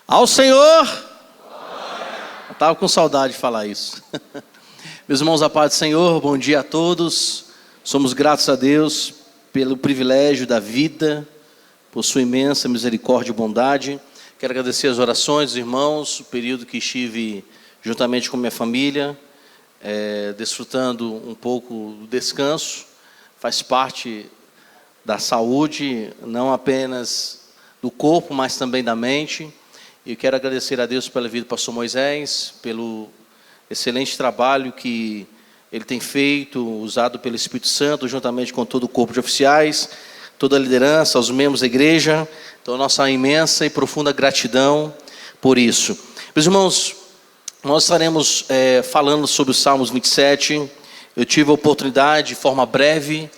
Ao Senhor! Eu estava com saudade de falar isso. Meus irmãos, a paz do Senhor, bom dia a todos. Somos gratos a Deus pelo privilégio da vida, por sua imensa misericórdia e bondade. Quero agradecer as orações dos irmãos, o período que estive juntamente com minha família, desfrutando um pouco do descanso. Faz parte da saúde, não apenas do corpo, mas também da mente. E quero agradecer a Deus pela vida do pastor Moisés, pelo excelente trabalho que ele tem feito, usado pelo Espírito Santo, juntamente com todo o corpo de oficiais, toda a liderança, aos membros da igreja. Então, nossa imensa e profunda gratidão por isso. Meus irmãos, nós estaremos falando sobre os Salmos 27. Eu tive a oportunidade, de forma breve,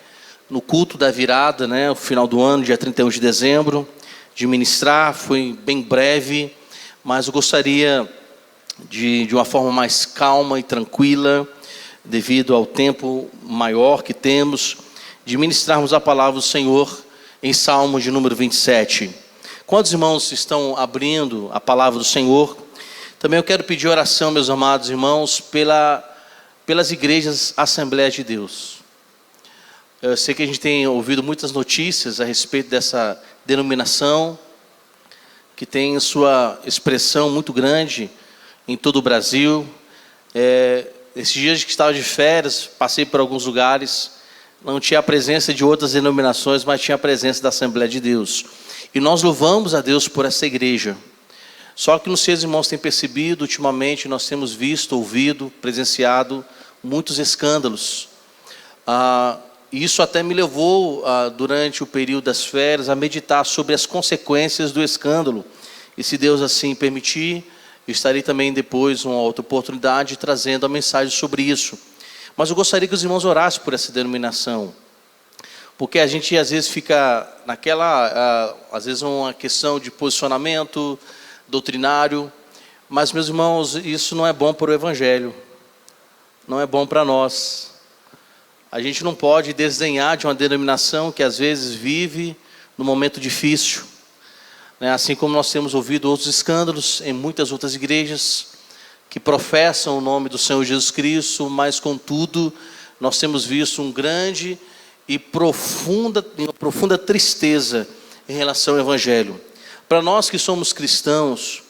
no culto da virada, no final do ano, dia 31 de dezembro, de ministrar. Foi bem breve, mas eu gostaria de uma forma mais calma e tranquila, devido ao tempo maior que temos, de ministrarmos a palavra do Senhor em Salmo de número 27. Quantos irmãos estão abrindo a palavra do Senhor? Também eu quero pedir oração, meus amados irmãos, pelas igrejas Assembleia de Deus. Eu sei que a gente tem ouvido muitas notícias a respeito dessa denominação, que tem sua expressão muito grande em todo o Brasil. Esses dias que estava de férias, passei por alguns lugares, não tinha a presença de outras denominações, mas tinha a presença da Assembleia de Deus. E nós louvamos a Deus por essa igreja. Só que, não sei se os irmãos têm percebido, ultimamente nós temos visto, ouvido, presenciado muitos escândalos. Isso até me levou, durante o período das férias, a meditar sobre as consequências do escândalo. E se Deus assim permitir, eu estarei também depois, uma outra oportunidade, trazendo a mensagem sobre isso. Mas eu gostaria que os irmãos orassem por essa denominação. Porque a gente às vezes fica às vezes uma questão de posicionamento doutrinário. Mas, meus irmãos, isso não é bom para o Evangelho. Não é bom para nós. A gente não pode desdenhar de uma denominação que às vezes vive num momento difícil. Assim como nós temos ouvido outros escândalos em muitas outras igrejas que professam o nome do Senhor Jesus Cristo, mas contudo nós temos visto uma grande e profunda tristeza em relação ao Evangelho. Para nós que somos cristãos,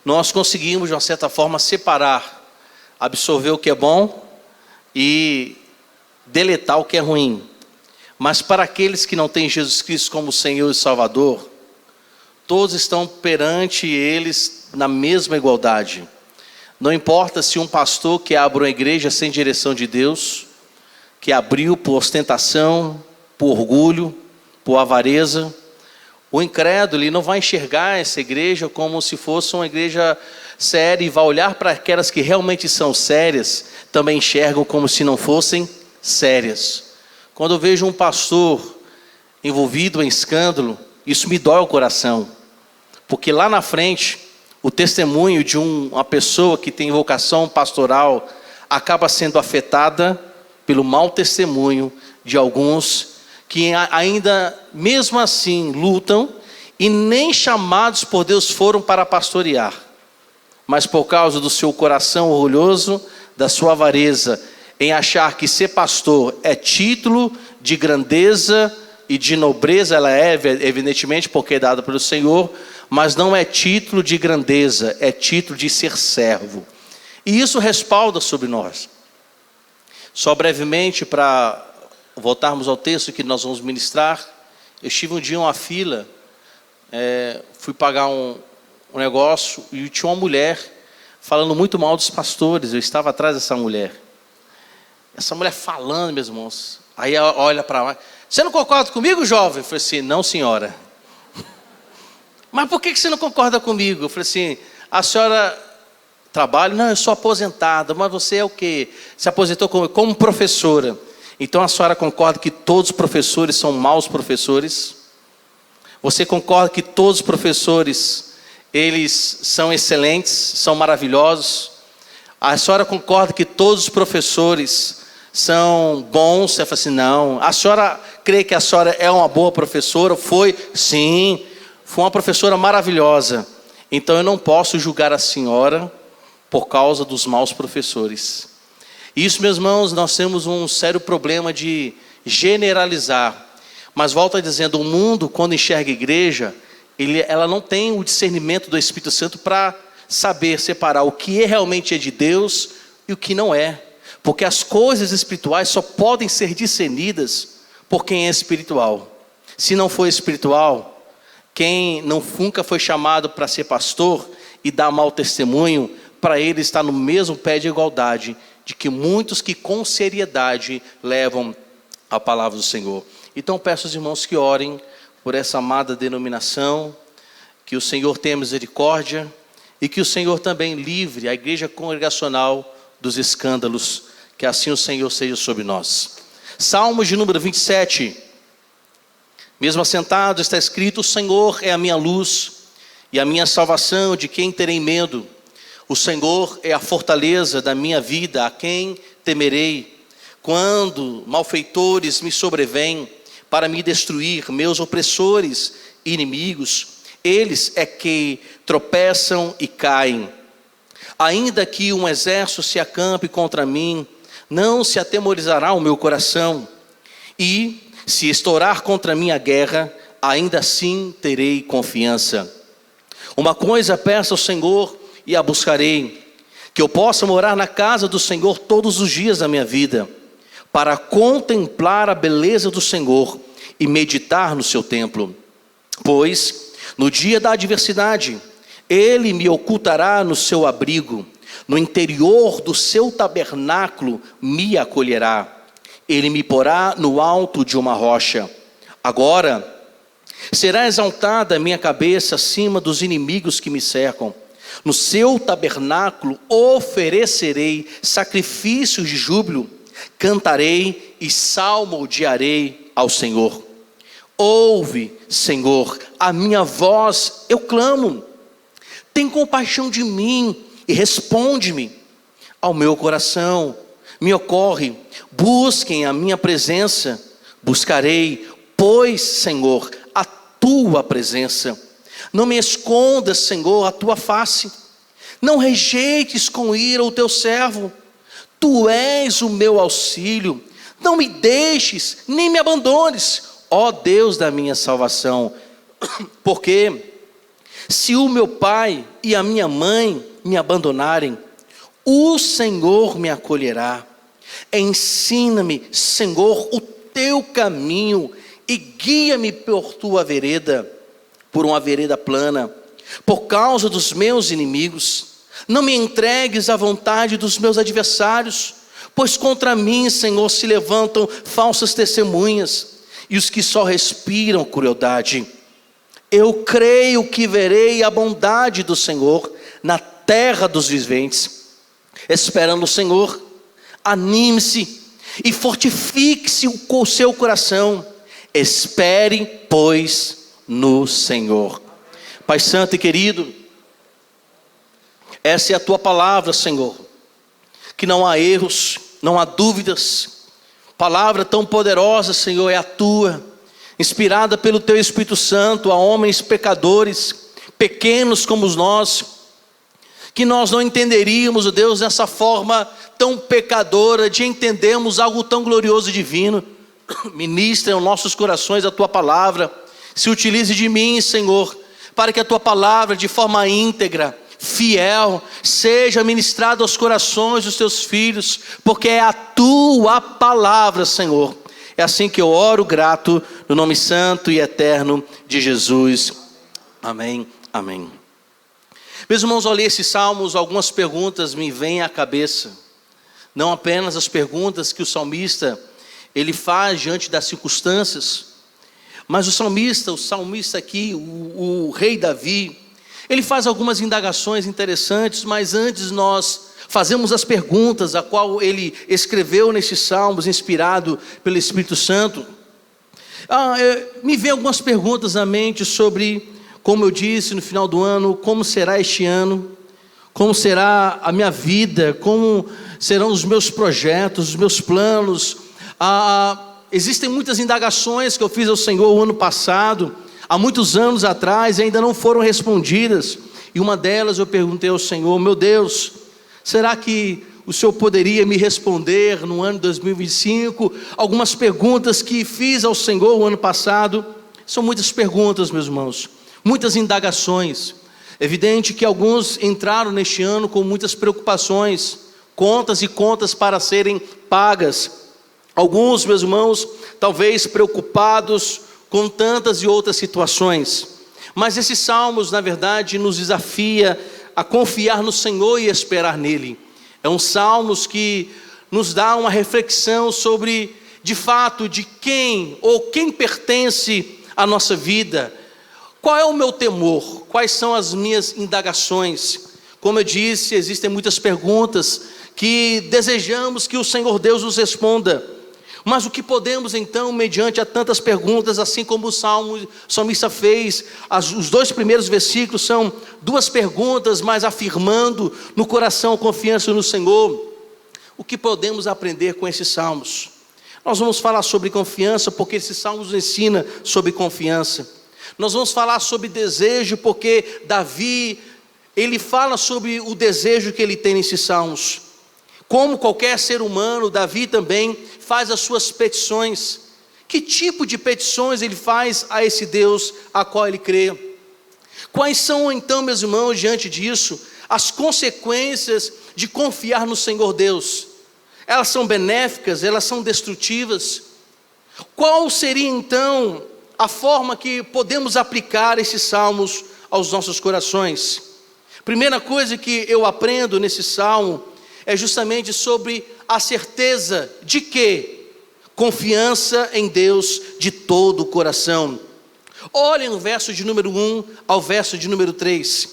nós conseguimos de uma certa forma separar, absorver o que é bom e deletar o que é ruim. Mas para aqueles que não têm Jesus Cristo como Senhor e Salvador, todos estão perante eles na mesma igualdade. Não importa se um pastor que abre uma igreja sem direção de Deus, que abriu por ostentação, por orgulho, por avareza, o incrédulo ele não vai enxergar essa igreja como se fosse uma igreja séria e vai olhar para aquelas que realmente são sérias, também enxergam como se não fossem sérias. Quando eu vejo um pastor envolvido em escândalo, isso me dói o coração, porque lá na frente o testemunho de uma pessoa que tem vocação pastoral acaba sendo afetada pelo mau testemunho de alguns que ainda mesmo assim lutam e nem chamados por Deus foram para pastorear, mas por causa do seu coração orgulhoso, da sua avareza em achar que ser pastor é título de grandeza e de nobreza. Ela é, evidentemente, porque é dada pelo Senhor, mas não é título de grandeza, é título de ser servo. E isso respalda sobre nós. Só brevemente, para voltarmos ao texto que nós vamos ministrar, eu estive um dia em uma fila, fui pagar um negócio e tinha uma mulher falando muito mal dos pastores. Eu estava atrás dessa mulher. Essa mulher falando, meus irmãos. Aí ela olha para lá. Você não concorda comigo, jovem? Eu falei assim, não, senhora. Mas por que você não concorda comigo? Eu falei assim, a senhora trabalha? Não, eu sou aposentada. Mas você é o quê? Se aposentou como professora. Então a senhora concorda que todos os professores são maus professores? Você concorda que todos os professores, eles são excelentes, são maravilhosos? A senhora concorda que todos os professores são bons? Você fala assim, não. A senhora crê que a senhora é uma boa professora? Foi? Sim. Foi uma professora maravilhosa. Então eu não posso julgar a senhora por causa dos maus professores. Isso, meus irmãos, nós temos um sério problema de generalizar. Mas volto dizendo, o mundo, quando enxerga a igreja, ela não tem o discernimento do Espírito Santo para saber separar o que realmente é de Deus e o que não é. Porque as coisas espirituais só podem ser discernidas por quem é espiritual. Se não for espiritual, quem nunca foi chamado para ser pastor e dar mau testemunho, para ele está no mesmo pé de igualdade de que muitos que com seriedade levam a palavra do Senhor. Então peço aos irmãos que orem por essa amada denominação, que o Senhor tenha misericórdia e que o Senhor também livre a igreja congregacional dos escândalos, que assim o Senhor seja sobre nós. Salmos de número 27, mesmo assentado está escrito: o Senhor é a minha luz e a minha salvação, de quem terei medo? O Senhor é a fortaleza da minha vida, a quem temerei? Quando malfeitores me sobrevêm para me destruir, meus opressores e inimigos, eles é que tropeçam e caem. Ainda que um exército se acampe contra mim, não se atemorizará o meu coração. E se estourar contra mim a guerra, ainda assim terei confiança. Uma coisa peço ao Senhor e a buscarei, que eu possa morar na casa do Senhor todos os dias da minha vida, para contemplar a beleza do Senhor e meditar no seu templo. Pois no dia da adversidade, Ele me ocultará no seu abrigo, no interior do seu tabernáculo me acolherá. Ele me porá no alto de uma rocha. Agora será exaltada a minha cabeça acima dos inimigos que me cercam. No seu tabernáculo oferecerei sacrifícios de júbilo, cantarei e salmodiarei ao Senhor. Ouve, Senhor, a minha voz, eu clamo. Tem compaixão de mim e responde-me. Ao meu coração me ocorre, busquem a minha presença. Buscarei, pois, Senhor, a tua presença. Não me escondas, Senhor, a tua face. Não rejeites com ira o teu servo. Tu és o meu auxílio. Não me deixes, nem me abandones, ó Deus da minha salvação. Porque se o meu pai e a minha mãe me abandonarem, o Senhor me acolherá. Ensina-me, Senhor, o teu caminho e guia-me por tua vereda, por uma vereda plana, por causa dos meus inimigos. Não me entregues à vontade dos meus adversários, pois contra mim, Senhor, se levantam falsas testemunhas e os que só respiram crueldade. Eu creio que verei a bondade do Senhor na terra dos viventes. Esperando o Senhor, anime-se e fortifique-se o seu coração. Espere, pois, no Senhor. Pai santo e querido, essa é a tua palavra, Senhor, que não há erros, não há dúvidas. Palavra tão poderosa, Senhor, é a tua, inspirada pelo teu Espírito Santo a homens pecadores, pequenos como nós, que nós não entenderíamos, ó Deus, dessa forma tão pecadora de entendermos algo tão glorioso e divino. Ministra em nossos corações a tua palavra. Se utilize de mim, Senhor, para que a tua palavra, de forma íntegra, fiel, seja ministrada aos corações dos teus filhos, porque é a tua palavra, Senhor. É assim que eu oro grato, no nome santo e eterno de Jesus. Amém, amém. Meus irmãos, ao ler esses salmos, algumas perguntas me vêm à cabeça. Não apenas as perguntas que o salmista ele faz diante das circunstâncias, mas o salmista aqui, o rei Davi, ele faz algumas indagações interessantes, mas antes nós fazemos as perguntas a qual ele escreveu nesses salmos, inspirado pelo Espírito Santo. Me vem algumas perguntas na mente sobre, como eu disse no final do ano, como será este ano, como será a minha vida, como serão os meus projetos, os meus planos. Existem muitas indagações que eu fiz ao Senhor o ano passado, há muitos anos atrás, e ainda não foram respondidas. E uma delas eu perguntei ao Senhor: meu Deus, será que o Senhor poderia me responder no ano 2025 algumas perguntas que fiz ao Senhor o ano passado? São muitas perguntas, meus irmãos, muitas indagações. Evidente que alguns entraram neste ano com muitas preocupações, contas e contas para serem pagas. Alguns, meus irmãos, talvez preocupados com tantas e outras situações. Mas esses salmos, na verdade, nos desafia a confiar no Senhor e esperar nele. É um salmos que nos dá uma reflexão sobre, de fato, de quem ou quem pertence à nossa vida. Qual é o meu temor? Quais são as minhas indagações? Como eu disse, existem muitas perguntas que desejamos que o Senhor Deus nos responda. Mas o que podemos então, mediante a tantas perguntas, assim como o salmista fez, os 2 primeiros versículos são 2 perguntas, mas afirmando no coração a confiança no Senhor. O que podemos aprender com esses salmos? Nós vamos falar sobre confiança, porque esses salmos nos ensinam sobre confiança. Nós vamos falar sobre desejo, porque Davi, ele fala sobre o desejo que ele tem nesses salmos. Como qualquer ser humano, Davi também faz as suas petições. Que tipo de petições ele faz a esse Deus a qual ele crê? Quais são então, meus irmãos, diante disso, as consequências de confiar no Senhor Deus? Elas são benéficas? Elas são destrutivas? Qual seria então a forma que podemos aplicar esses salmos aos nossos corações? Primeira coisa que eu aprendo nesse salmo é justamente sobre a certeza de que confiança em Deus de todo o coração. Olhem o verso de número 1 ao verso de número 3.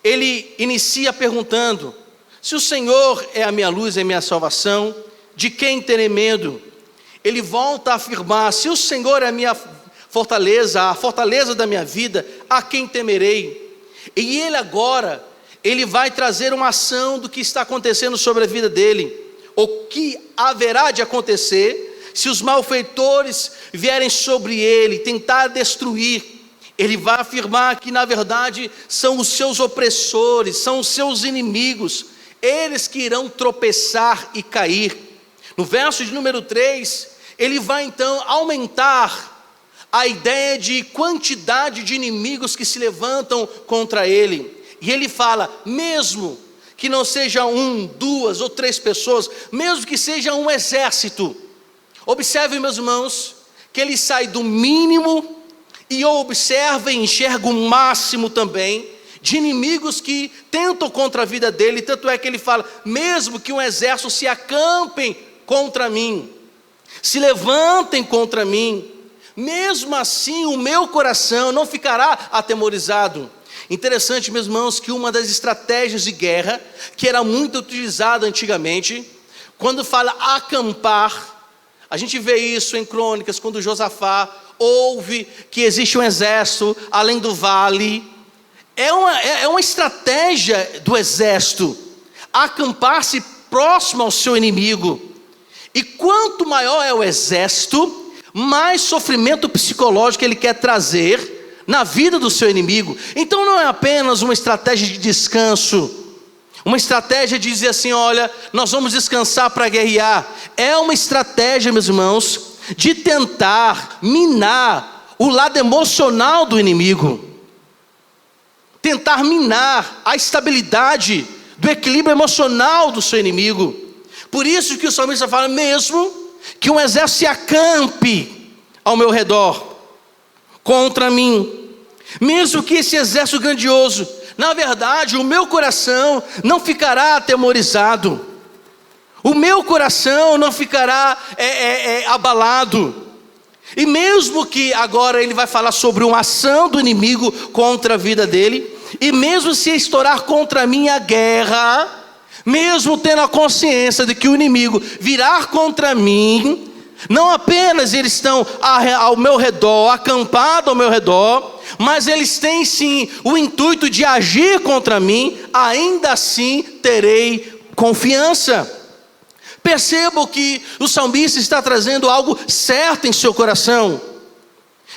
Ele inicia perguntando: se o Senhor é a minha luz, é a minha salvação, de quem terei medo? Ele volta a afirmar: se o Senhor é a minha fortaleza, a fortaleza da minha vida, a quem temerei? E ele agora, ele vai trazer uma ação do que está acontecendo sobre a vida dele, o que haverá de acontecer se os malfeitores vierem sobre ele, tentar destruir. Ele vai afirmar que na verdade são os seus opressores, são os seus inimigos, eles que irão tropeçar e cair. No verso de número 3, ele vai então aumentar a ideia de quantidade de inimigos que se levantam contra ele. E ele fala: mesmo que não seja 1, 2 ou 3 pessoas, mesmo que seja um exército. Observe, meus irmãos, que ele sai do mínimo e observa e enxerga o máximo também de inimigos que tentam contra a vida dele. Tanto é que ele fala: mesmo que um exército se acampem contra mim, se levantem contra mim, mesmo assim o meu coração não ficará atemorizado. Interessante, meus irmãos, que uma das estratégias de guerra que era muito utilizada antigamente, quando fala acampar, a gente vê isso em Crônicas, quando Josafá ouve que existe um exército além do vale. É uma estratégia do exército, acampar-se próximo ao seu inimigo. E quanto maior é o exército, mais sofrimento psicológico ele quer trazer na vida do seu inimigo. Então não é apenas uma estratégia de descanso, uma estratégia de dizer assim: olha, nós vamos descansar para guerrear. É uma estratégia, meus irmãos, de tentar minar o lado emocional do inimigo, tentar minar a estabilidade do equilíbrio emocional do seu inimigo. Por isso que o salmista fala: mesmo que um exército se acampe ao meu redor contra mim, mesmo que esse exército grandioso, na verdade o meu coração não ficará atemorizado, o meu coração não ficará abalado. E mesmo que agora ele vai falar sobre uma ação do inimigo contra a vida dele, e mesmo se estourar contra mim a guerra, mesmo tendo a consciência de que o inimigo virá contra mim, não apenas eles estão ao meu redor, acampados ao meu redor, mas eles têm sim o intuito de agir contra mim, ainda assim terei confiança. Percebam que o salmista está trazendo algo certo em seu coração,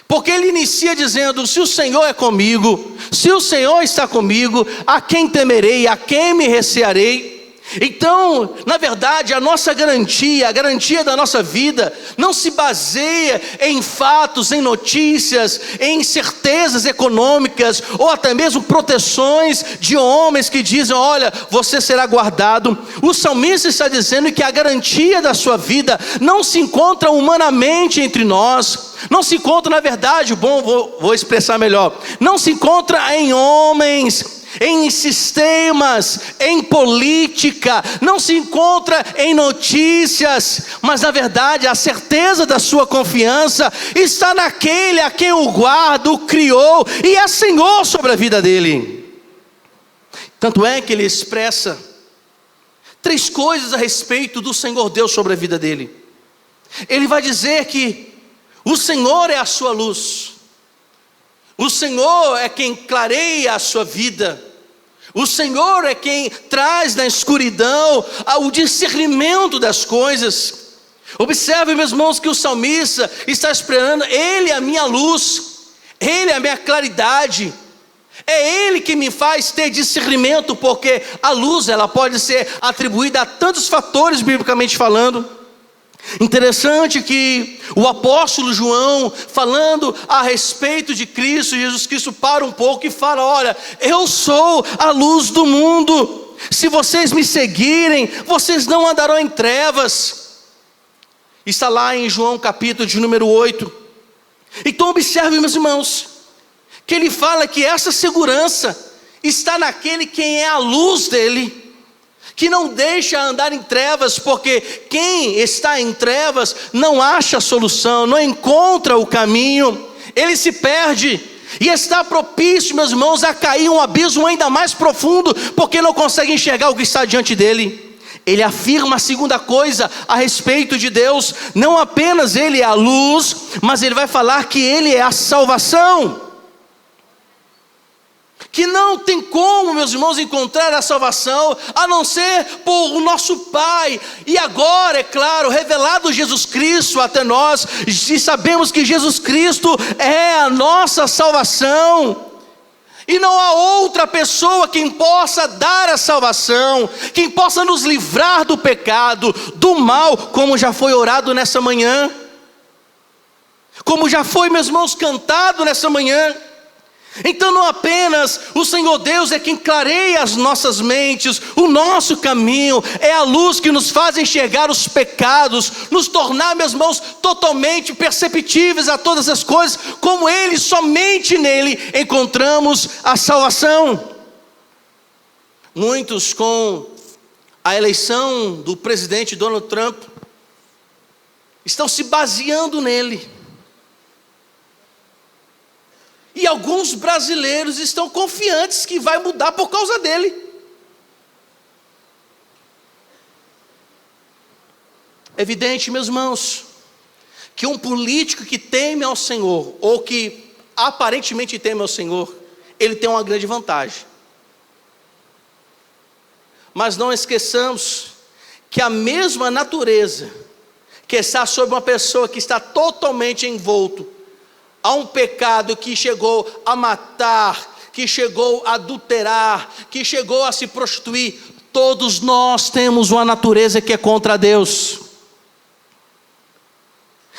porque ele inicia dizendo: se o Senhor é comigo, Se o Senhor está comigo, a quem temerei, a quem me recearei? Então, na verdade, a nossa garantia, a garantia da nossa vida, não se baseia em fatos, em notícias, em certezas econômicas, ou até mesmo proteções de homens que dizem: olha, você será guardado. O salmista está dizendo que a garantia da sua vida não se encontra humanamente entre nós, não se encontra, na verdade, vou expressar melhor, não se encontra em homens, em sistemas, em política, não se encontra em notícias, mas na verdade a certeza da sua confiança está naquele a quem o guarda, o criou e é Senhor sobre a vida dele. Tanto é que ele expressa 3 coisas a respeito do Senhor Deus sobre a vida dele. Ele vai dizer que o Senhor é a sua luz, o Senhor é quem clareia a sua vida, o Senhor é quem traz na escuridão o discernimento das coisas. Observe, meus irmãos, que o salmista está esperando: Ele é a minha luz, Ele é a minha claridade, é Ele que me faz ter discernimento, porque a luz ela pode ser atribuída a tantos fatores, biblicamente falando. Interessante que o apóstolo João, falando a respeito de Cristo, Jesus Cristo, para um pouco e fala: olha, eu sou a luz do mundo, se vocês me seguirem, vocês não andarão em trevas. Está lá em João capítulo de número 8. Então observe, meus irmãos, que ele fala que essa segurança está naquele quem é a luz dele, que não deixa andar em trevas, porque quem está em trevas não acha a solução, não encontra o caminho, ele se perde, e está propício, meus irmãos, a cair em um abismo ainda mais profundo, porque não consegue enxergar o que está diante dele. Ele afirma a segunda coisa a respeito de Deus: não apenas Ele é a luz, mas ele vai falar que Ele é a salvação. Que não tem como, meus irmãos, encontrar a salvação a não ser por o nosso Pai. E agora, é claro, revelado Jesus Cristo até nós, e sabemos que Jesus Cristo é a nossa salvação. E não há outra pessoa quem possa dar a salvação, quem possa nos livrar do pecado, do mal, como já foi orado nessa manhã, como já foi, meus irmãos, cantado nessa manhã. Então não apenas o Senhor Deus é quem clareia as nossas mentes, o nosso caminho, é a luz que nos faz enxergar os pecados, nos tornar, meus irmãos, totalmente perceptíveis a todas as coisas, como Ele, somente nele encontramos a salvação. Muitos, com a eleição do presidente Donald Trump, estão se baseando nele. E alguns brasileiros estão confiantes que vai mudar por causa dele. É evidente, meus irmãos, que um político que teme ao Senhor, ou que aparentemente teme ao Senhor, ele tem uma grande vantagem. Mas não esqueçamos que a mesma natureza que está sobre uma pessoa que está totalmente envolto há um pecado que chegou a matar, que chegou a adulterar, que chegou a se prostituir. Todos nós temos uma natureza que é contra Deus.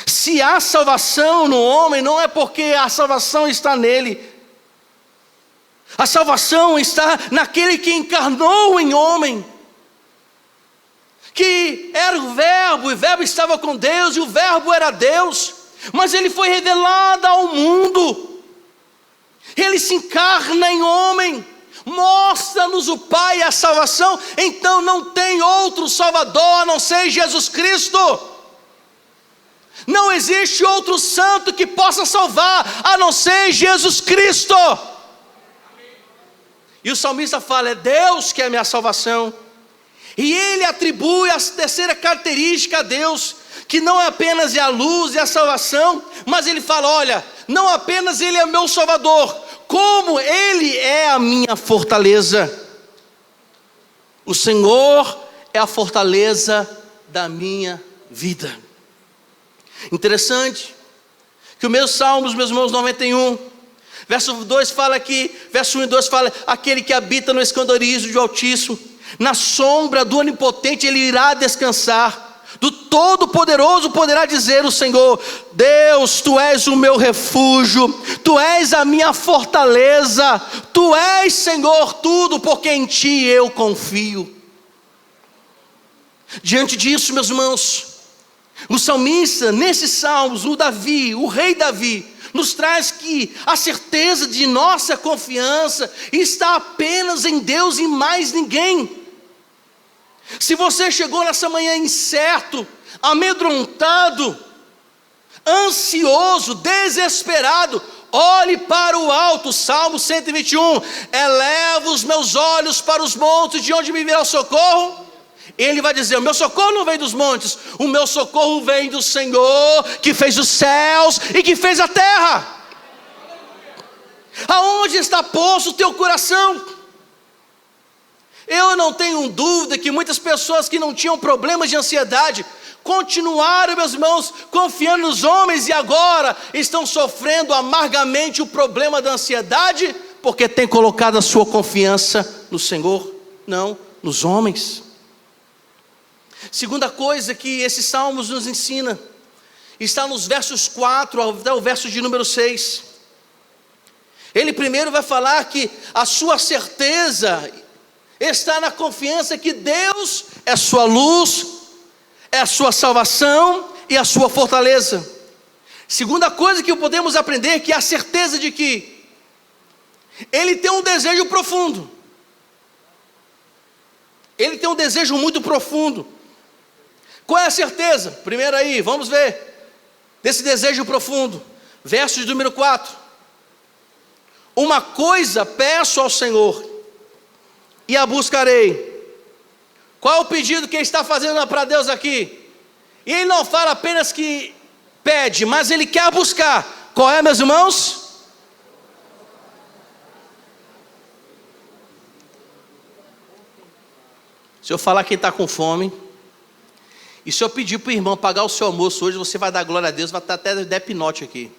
Se há salvação no homem, não é porque a salvação está nele. A salvação está naquele que encarnou em homem, que era o Verbo, e o Verbo estava com Deus, e o Verbo era Deus. Mas Ele foi revelado ao mundo, Ele se encarna em homem, mostra-nos o Pai a salvação. Então não tem outro Salvador a não ser Jesus Cristo. Não existe outro santo que possa salvar a não ser Jesus Cristo. E o salmista fala: é Deus que é a minha salvação. E ele atribui a terceira característica a Deus, que não é apenas a luz e a salvação, mas ele fala: olha, não apenas Ele é meu Salvador, como Ele é a minha fortaleza. O Senhor é a fortaleza da minha vida. Interessante que o mesmo Salmos, meus irmãos, 91, Verso 2 fala aqui, verso 1 e 2 fala: aquele que habita no esconderijo do Altíssimo, na sombra do Onipotente, ele irá descansar. Do Todo-Poderoso poderá dizer o Senhor: Deus, Tu és o meu refúgio, Tu és a minha fortaleza, Tu és, Senhor, tudo, porque em Ti eu confio. Diante disso, meus irmãos, o salmista, nesses salmos, o rei Davi, nos traz que a certeza de nossa confiança está apenas em Deus e mais ninguém. Se você chegou nessa manhã incerto, amedrontado, ansioso, desesperado, olhe para o alto. Salmo 121, eleva os meus olhos para os montes, de onde me virá o socorro? Ele vai dizer: o meu socorro não vem dos montes, o meu socorro vem do Senhor, que fez os céus e que fez a terra. Aonde está posto o teu coração? Eu não tenho dúvida que muitas pessoas que não tinham problemas de ansiedade continuaram, meus irmãos, confiando nos homens, e agora estão sofrendo amargamente o problema da ansiedade, porque têm colocado a sua confiança no Senhor, não nos homens. Segunda coisa que esses salmos nos ensina, está nos versos 4 até o verso de número 6. Ele primeiro vai falar que a sua certeza está na confiança que Deus é sua luz, é a sua salvação e a sua fortaleza. Segunda coisa que podemos aprender, que é a certeza de que ele tem um desejo profundo. Ele tem um desejo muito profundo. Qual é a certeza? Primeiro aí, vamos ver desse desejo profundo. Verso de número 4. Uma coisa peço ao Senhor, e a buscarei. Qual é o pedido que ele está fazendo para Deus aqui? E ele não fala apenas que pede, mas ele quer buscar. Qual é, meus irmãos? Se eu falar que ele está com fome, e se eu pedir para o irmão pagar o seu almoço hoje, você vai dar glória a Deus, vai estar até de hipnote aqui.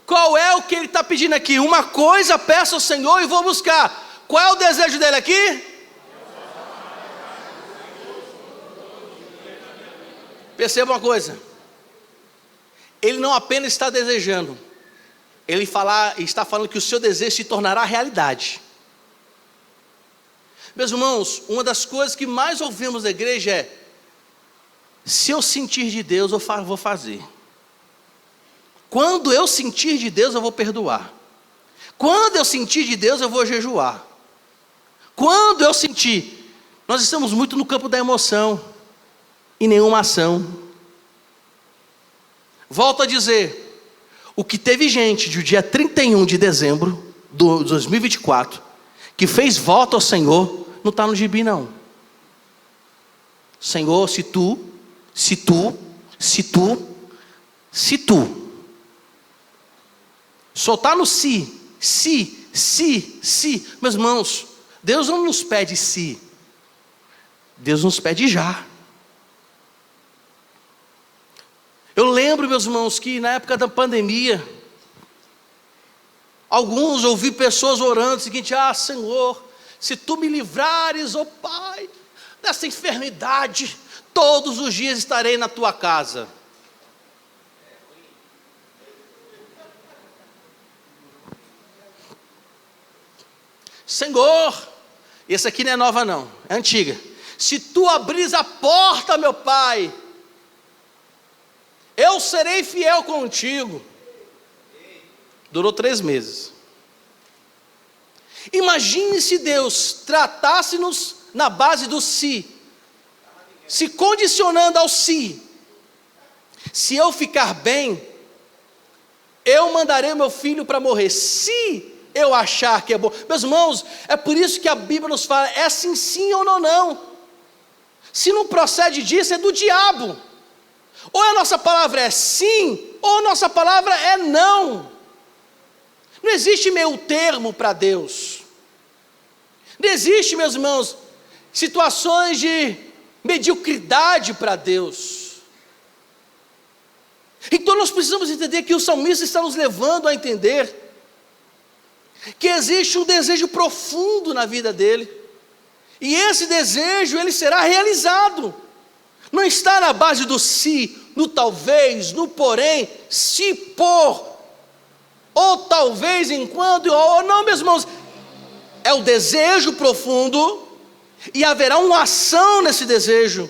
Qual é o que ele está pedindo aqui? Uma coisa peço ao Senhor e vou buscar. Qual é o desejo dele aqui? Perceba uma coisa, ele não apenas está desejando, ele está falando que o seu desejo se tornará realidade. Meus irmãos, uma das coisas que mais ouvimos na igreja é: se eu sentir de Deus, eu vou fazer. Quando eu sentir de Deus, eu vou perdoar. Quando eu sentir de Deus, eu vou jejuar. Quando eu sentir, nós estamos muito no campo da emoção e nenhuma ação. Volto a dizer, o que teve gente do dia 31 de dezembro de 2024 que fez voto ao Senhor, não está no gibi não. Senhor, se tu, só está no se, meus irmãos, Deus não nos pede se, Deus nos pede já. Eu lembro, meus irmãos, que na época da pandemia, ouvi pessoas orando o seguinte: Senhor, se tu me livrares, ó Pai, dessa enfermidade, todos os dias estarei na tua casa. Senhor, essa aqui não é nova não, é antiga. Se tu abris a porta, meu Pai, eu serei fiel contigo. Durou 3 meses. Imagine se Deus tratasse-nos na base do se condicionando ao se. Se eu ficar bem, eu mandarei meu filho para morrer. Se eu achar que é bom. Meus irmãos, é por isso que a Bíblia nos fala: é sim, sim ou não, não. Se não procede disso, é do diabo. Ou a nossa palavra é sim, ou a nossa palavra é não. Não existe meio termo para Deus. Não existe, meus irmãos, situações de mediocridade para Deus. Então nós precisamos entender que o salmista está nos levando a entender que existe um desejo profundo na vida dele, e esse desejo ele será realizado. Não está na base do se, no talvez, no porém, se por, ou talvez enquanto, ou não, meus irmãos. É o desejo profundo, e haverá uma ação nesse desejo.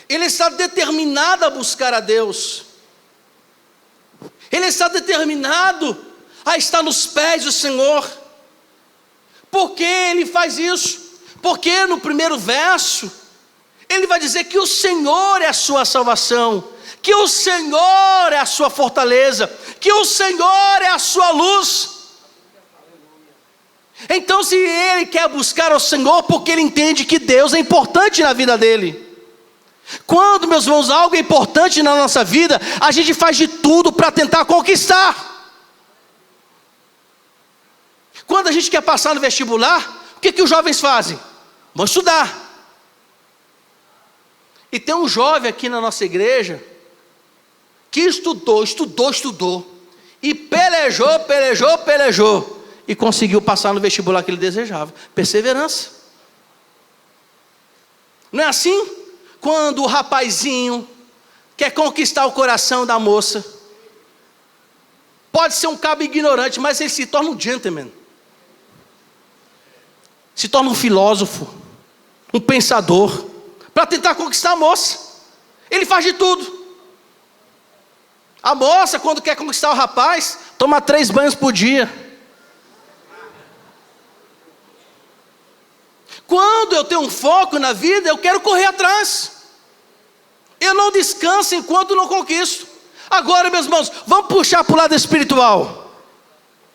Ele está determinado a buscar a Deus, ele está determinado a estar nos pés do Senhor. Por que ele faz isso? Porque no primeiro verso, ele vai dizer que o Senhor é a sua salvação, que o Senhor é a sua fortaleza, que o Senhor é a sua luz. Então, se ele quer buscar ao Senhor, porque ele entende que Deus é importante na vida dele. Quando, meus irmãos, algo é importante na nossa vida, a gente faz de tudo para tentar conquistar. Quando a gente quer passar no vestibular, o que os jovens fazem? Vão estudar. E tem um jovem aqui na nossa igreja, que estudou, e pelejou, e conseguiu passar no vestibular que ele desejava. Perseverança. Não é assim? Quando o rapazinho quer conquistar o coração da moça, pode ser um cabo ignorante, mas ele se torna um gentleman, se torna um filósofo, um pensador, para tentar conquistar a moça. Ele faz de tudo. A moça, quando quer conquistar o rapaz, toma 3 banhos por dia. Quando eu tenho um foco na vida, eu quero correr atrás. Eu não descanso enquanto não conquisto. Agora, meus irmãos, vamos puxar para o lado espiritual.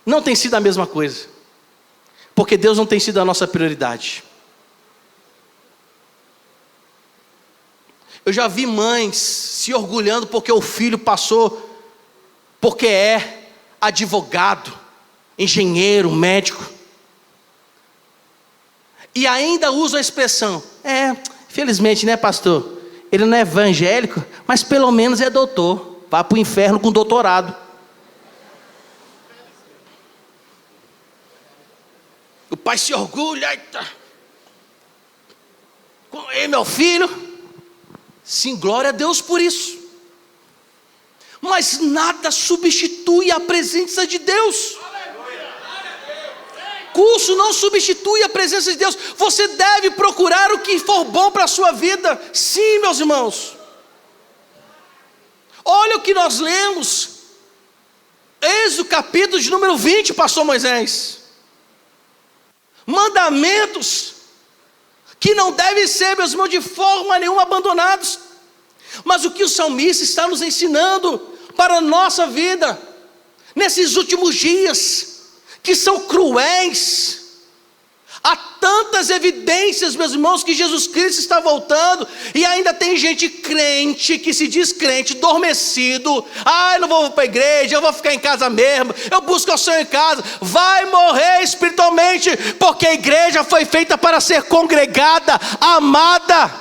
Não tem sido a mesma coisa, porque Deus não tem sido a nossa prioridade. Eu já vi mães se orgulhando porque o filho passou, porque é advogado, engenheiro, médico. E ainda usa a expressão: felizmente, né, pastor? Ele não é evangélico, mas pelo menos é doutor. Vai para o inferno com doutorado. O pai se orgulha. Eita. Ei, meu filho. Sim, glória a Deus por isso. Mas nada substitui a presença de Deus. Curso não substitui a presença de Deus. Você deve procurar o que for bom para a sua vida. Sim, meus irmãos. Olha o que nós lemos. Êxodo capítulo de número 20, pastor Moisés. Mandamentos que não devem ser, meus irmãos, de forma nenhuma abandonados. Mas o que o salmista está nos ensinando para a nossa vida, nesses últimos dias, que são cruéis. Há tantas evidências, meus irmãos, que Jesus Cristo está voltando, e ainda tem gente crente, que se diz crente, adormecido. Eu não vou para a igreja, eu vou ficar em casa mesmo, eu busco o Senhor em casa. Vai morrer espiritualmente, porque a igreja foi feita para ser congregada, amada.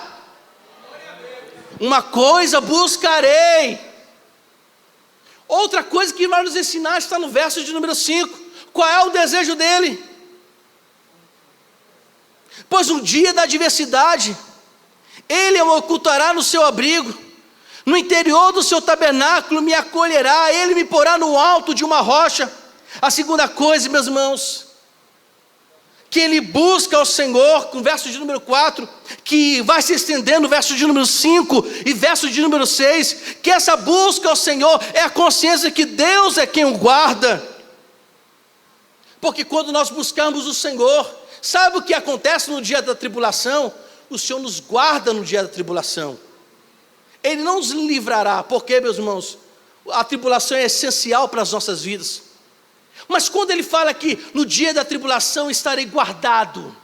Uma coisa buscarei. Outra coisa que vai nos ensinar está no verso de número 5. Qual é o desejo dele? Pois no dia da adversidade, ele me ocultará no seu abrigo, no interior do seu tabernáculo me acolherá, ele me porá no alto de uma rocha. A segunda coisa, meus irmãos, que ele busca ao Senhor, com o verso de número 4, que vai se estender no verso de número 5 e verso de número 6, que essa busca ao Senhor é a consciência que Deus é quem o guarda. Porque quando nós buscamos o Senhor, sabe o que acontece no dia da tribulação? O Senhor nos guarda no dia da tribulação. Ele não nos livrará, porque, meus irmãos, a tribulação é essencial para as nossas vidas. Mas quando ele fala que no dia da tribulação estarei guardado,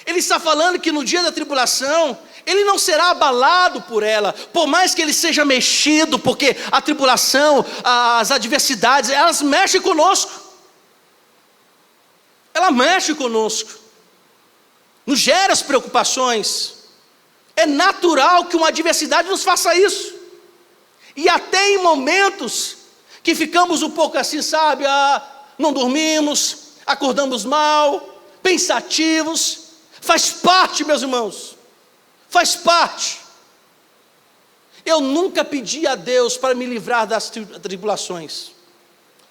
ele está falando que no dia da tribulação, ele não será abalado por ela, por mais que ele seja mexido, porque a tribulação, as adversidades, elas mexem conosco. Ela mexe conosco, nos gera as preocupações. É natural que uma adversidade nos faça isso. E até em momentos que ficamos um pouco assim, sabe, não dormimos, acordamos mal, pensativos. Faz parte, meus irmãos, faz parte. Eu nunca pedi a Deus para me livrar das tribulações,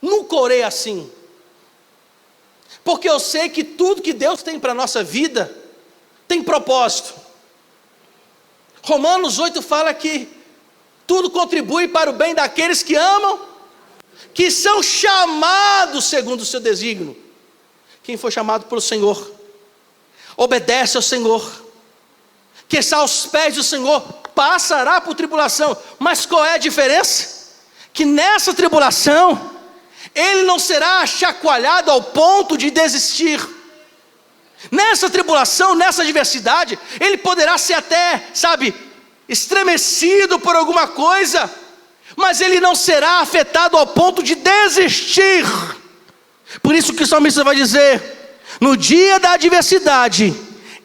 nunca orei assim, porque eu sei que tudo que Deus tem para a nossa vida tem propósito. Romanos 8 fala que tudo contribui para o bem daqueles que amam, que são chamados segundo o seu desígnio. Quem foi chamado pelo Senhor, obedece ao Senhor, que está aos pés do Senhor, passará por tribulação. Mas qual é a diferença? Que nessa tribulação, ele não será chacoalhado ao ponto de desistir. Nessa tribulação, nessa adversidade, ele poderá ser até, estremecido por alguma coisa, mas ele não será afetado ao ponto de desistir. Por isso que o salmista vai dizer: no dia da adversidade,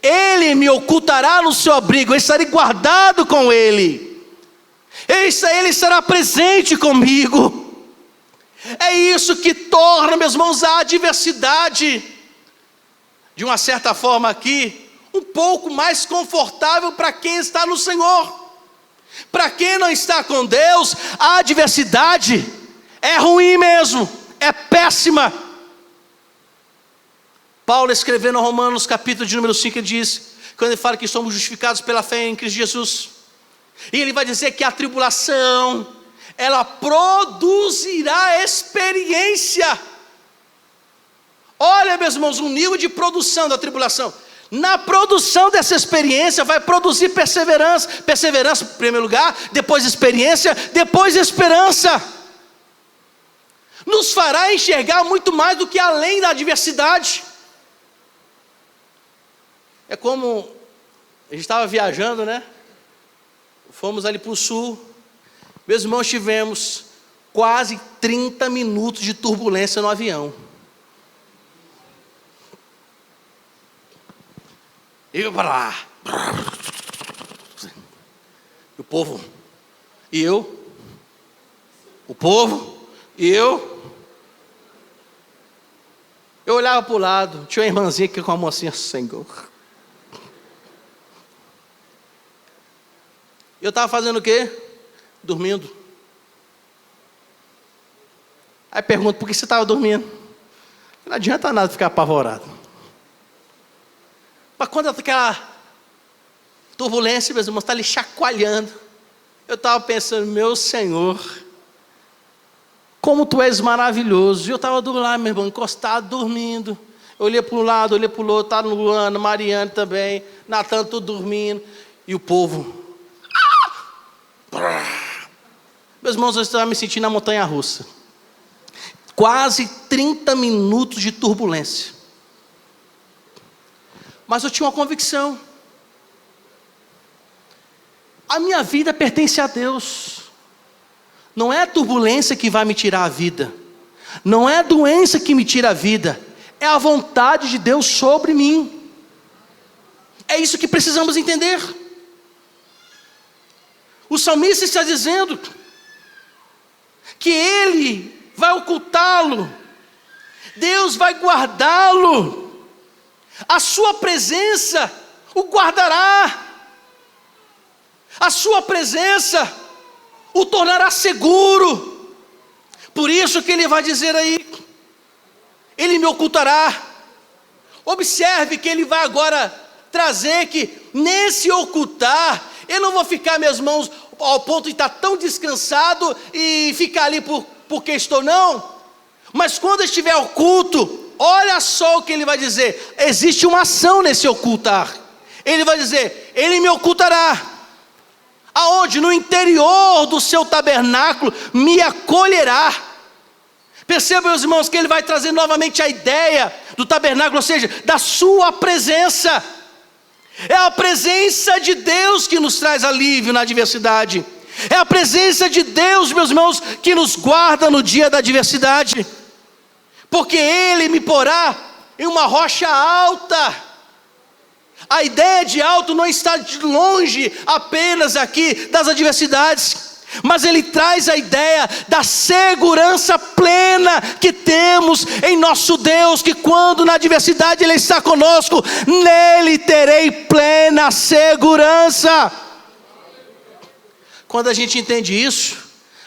ele me ocultará no seu abrigo, eu estarei guardado com ele, ele estará presente comigo. É isso que torna, meus irmãos, a adversidade, de uma certa forma aqui, um pouco mais confortável para quem está no Senhor. Para quem não está com Deus, a adversidade é ruim mesmo, é péssima. Paulo, escrevendo em Romanos capítulo de número 5, ele diz, quando ele fala que somos justificados pela fé em Cristo Jesus, e ele vai dizer que a tribulação, ela produzirá experiência. Olha, meus irmãos, o nível de produção da tribulação. Na produção dessa experiência vai produzir perseverança em primeiro lugar, depois experiência, depois esperança. Nos fará enxergar muito mais do que além da adversidade. É como, a gente estava viajando, né? Fomos ali para o sul. Meus irmãos, tivemos quase 30 minutos de turbulência no avião. Eu para lá. O povo. E eu. O povo. E eu. Eu olhava para o lado. Tinha uma irmãzinha aqui com a mocinha, Senhor. Eu estava fazendo o quê? Dormindo. Aí pergunto, por que você estava dormindo? Não adianta nada ficar apavorado. Mas quando aquela turbulência, meus irmãos, está ali chacoalhando, eu estava pensando, meu Senhor, como Tu és maravilhoso. E eu estava do lado, meu irmão, encostado, dormindo. Eu olhei para um lado, olhei para o outro, estava Luana, Mariane também, Natan, tudo dormindo. E o povo. Meus irmãos, eu estava me sentindo na montanha-russa. Quase 30 minutos de turbulência. Mas eu tinha uma convicção. A minha vida pertence a Deus. Não é a turbulência que vai me tirar a vida. Não é a doença que me tira a vida. É a vontade de Deus sobre mim. É isso que precisamos entender. O salmista está dizendo que Ele vai ocultá-lo. Deus vai guardá-lo. A sua presença o guardará. A sua presença o tornará seguro. Por isso que ele vai dizer aí, ele me ocultará. Observe que ele vai agora trazer que nesse ocultar, eu não vou ficar, meus irmãos, ao ponto de estar tão descansado e ficar ali porque estou, não. Mas quando estiver oculto, olha só o que ele vai dizer. Existe uma ação nesse ocultar. Ele vai dizer, ele me ocultará. Aonde? No interior do seu tabernáculo me acolherá. Percebam, meus irmãos, que ele vai trazer novamente a ideia do tabernáculo, ou seja, da sua presença. É a presença de Deus que nos traz alívio na adversidade. É a presença de Deus, meus irmãos, que nos guarda no dia da adversidade. Porque Ele me porá em uma rocha alta. A ideia de alto não está de longe apenas aqui das adversidades. Mas ele traz a ideia da segurança plena que temos em nosso Deus, que quando na adversidade Ele está conosco, nele terei plena segurança. Quando a gente entende isso,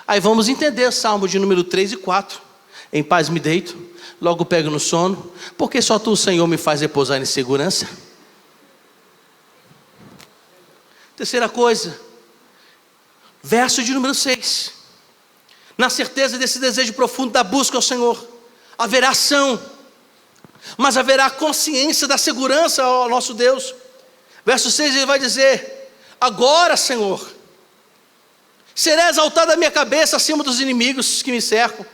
aí vamos entender o Salmo de número 3 e 4. Em paz me deito, logo pego no sono, porque só Tu, Senhor, me faz repousar em segurança. Terceira coisa, verso de número 6. Na certeza desse desejo profundo da busca ao Senhor, haverá ação, mas haverá consciência da segurança ao nosso Deus. Verso 6 ele vai dizer: agora, Senhor, será exaltada a minha cabeça acima dos inimigos que me cercam.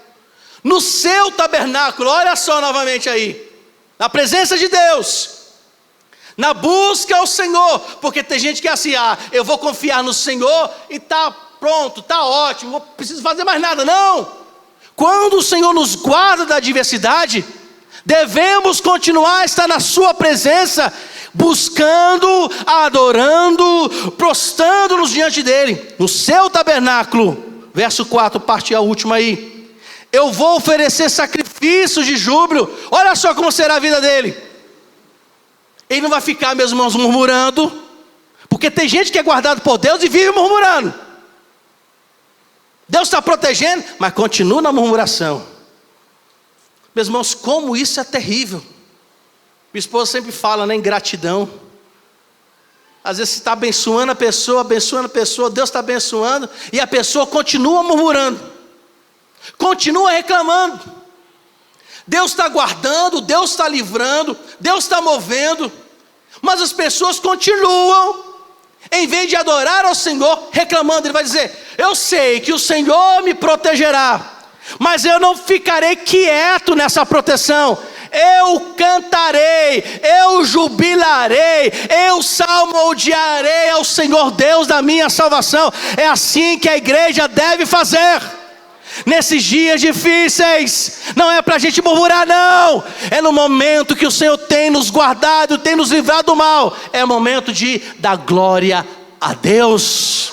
No seu tabernáculo, olha só novamente aí, na presença de Deus, na busca ao Senhor, porque tem gente que é assim: eu vou confiar no Senhor e está pronto, está ótimo, não preciso fazer mais nada. Não, quando o Senhor nos guarda da adversidade, devemos continuar a estar na sua presença, buscando, adorando, prostrando-nos diante dele, no seu tabernáculo. Verso 4, parte a última aí: eu vou oferecer sacrifícios de júbilo. Olha só como será a vida dele. Ele não vai ficar, meus irmãos, murmurando, porque tem gente que é guardado por Deus e vive murmurando. Deus está protegendo, mas continua na murmuração. Meus irmãos, como isso é terrível. Minha esposa sempre fala, né, ingratidão. Às vezes você está abençoando a pessoa, Deus está abençoando, e a pessoa continua murmurando, continua reclamando. Deus está guardando, Deus está livrando, Deus está movendo, mas as pessoas continuam, em vez de adorar ao Senhor, reclamando. Ele vai dizer: eu sei que o Senhor me protegerá, mas eu não ficarei quieto nessa proteção. Eu cantarei, eu jubilarei, eu salmodiarei ao Senhor Deus da minha salvação. É assim que a igreja deve fazer. Nesses dias difíceis, não é para a gente murmurar, não. É no momento que o Senhor tem nos guardado, tem nos livrado do mal, é o momento de dar glória a Deus.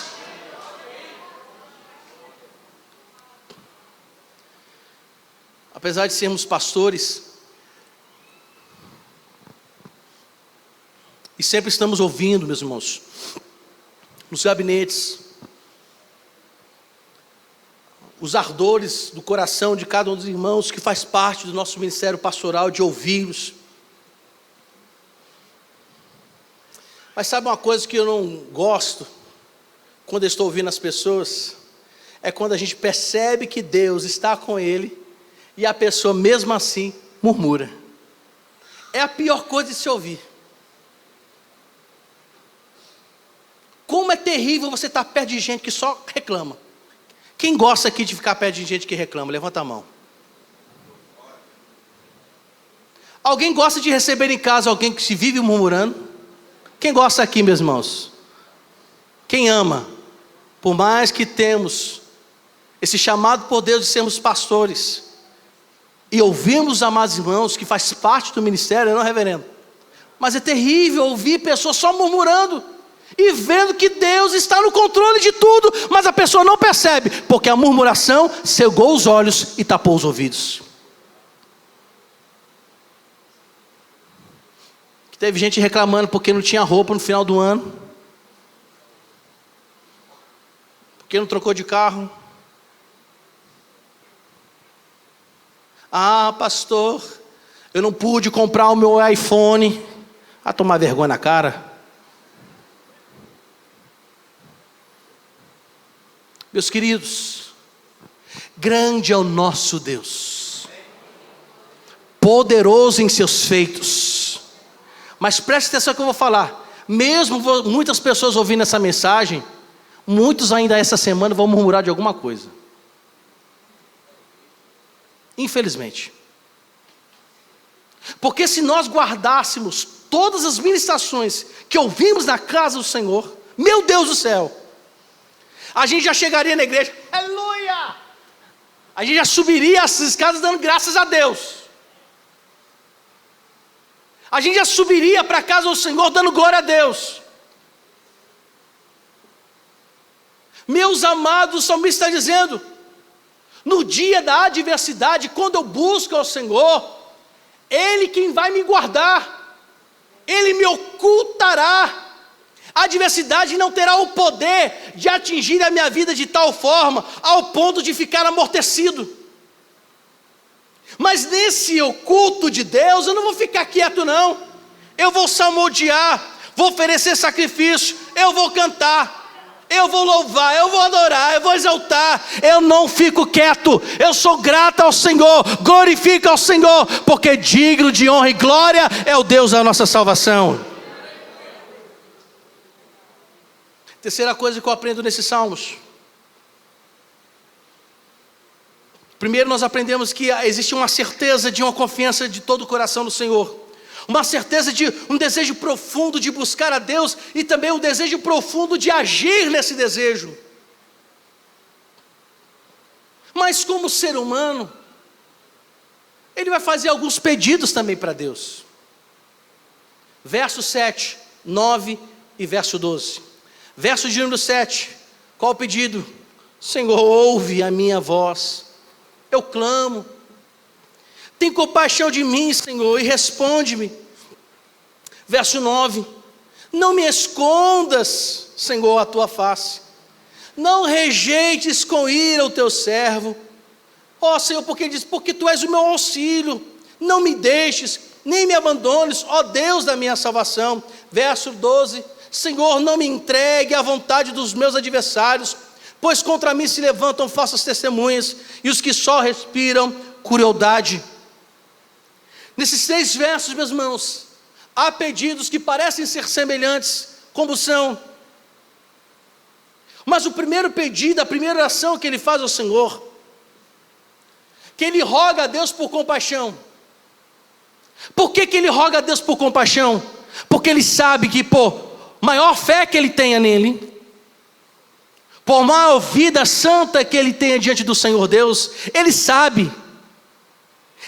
Apesar de sermos pastores, e sempre estamos ouvindo, meus irmãos, nos gabinetes, os ardores do coração de cada um dos irmãos que faz parte do nosso ministério pastoral, de ouvi-los. Mas sabe uma coisa que eu não gosto, quando eu estou ouvindo as pessoas, é quando a gente percebe que Deus está com ele, e a pessoa mesmo assim murmura. É a pior coisa de se ouvir. Como é terrível você estar perto de gente que só reclama. Quem gosta aqui de ficar perto de gente que reclama? Levanta a mão. Alguém gosta de receber em casa alguém que se vive murmurando? Quem gosta aqui, meus irmãos? Quem ama? Por mais que temos esse chamado por Deus de sermos pastores, e ouvimos, amados irmãos, que faz parte do ministério, não, reverendo? Mas é terrível ouvir pessoas só murmurando, e vendo que Deus está no controle de tudo, mas a pessoa não percebe, porque a murmuração cegou os olhos e tapou os ouvidos. Teve gente reclamando porque não tinha roupa no final do ano, porque não trocou de carro. Ah, pastor, eu não pude comprar o meu iPhone. Ah, tomar vergonha na cara. Meus queridos, grande é o nosso Deus, poderoso em seus feitos. Mas preste atenção que eu vou falar. Mesmo muitas pessoas ouvindo essa mensagem, muitos ainda essa semana vão murmurar de alguma coisa. Infelizmente. Porque se nós guardássemos todas as ministrações que ouvimos na casa do Senhor, meu Deus do céu, a gente já chegaria na igreja, aleluia! A gente já subiria essas escadas dando graças a Deus. A gente já subiria para a casa do Senhor dando glória a Deus. Meus amados, o salmista está dizendo, no dia da adversidade, quando eu busco ao Senhor, Ele quem vai me guardar, Ele me ocultará. A adversidade não terá o poder de atingir a minha vida de tal forma, ao ponto de ficar amortecido. Mas nesse oculto de Deus, eu não vou ficar quieto não. Eu vou salmodiar, vou oferecer sacrifício, eu vou cantar, eu vou louvar, eu vou adorar, eu vou exaltar. Eu não fico quieto, eu sou grato ao Senhor, glorifico ao Senhor, porque digno de honra e glória é o Deus da nossa salvação. Terceira coisa que eu aprendo nesses salmos. Primeiro nós aprendemos que existe uma certeza de uma confiança de todo o coração no Senhor. Uma certeza de um desejo profundo de buscar a Deus e também um desejo profundo de agir nesse desejo. Mas como ser humano, ele vai fazer alguns pedidos também para Deus. Verso 7, 9 e verso 12. Verso de número 7, qual o pedido? Senhor, ouve a minha voz, eu clamo. Tem compaixão de mim, Senhor, e responde-me. Verso 9, não me escondas, Senhor, a tua face, não rejeites com ira o teu servo. Ó Senhor, porque ele diz, porque tu és o meu auxílio, não me deixes, nem me abandones, ó Deus da minha salvação. Verso 12, Senhor, não me entregue à vontade dos meus adversários, pois contra mim se levantam falsas testemunhas, e os que só respiram crueldade. Nesses 6 versos, meus irmãos, há pedidos que parecem ser semelhantes, como são. Mas o primeiro pedido, a primeira oração que ele faz ao Senhor, que ele roga a Deus por compaixão. Por que ele roga a Deus por compaixão? Porque ele sabe que por maior fé que ele tenha nele, por maior vida santa que ele tenha diante do Senhor Deus, ele sabe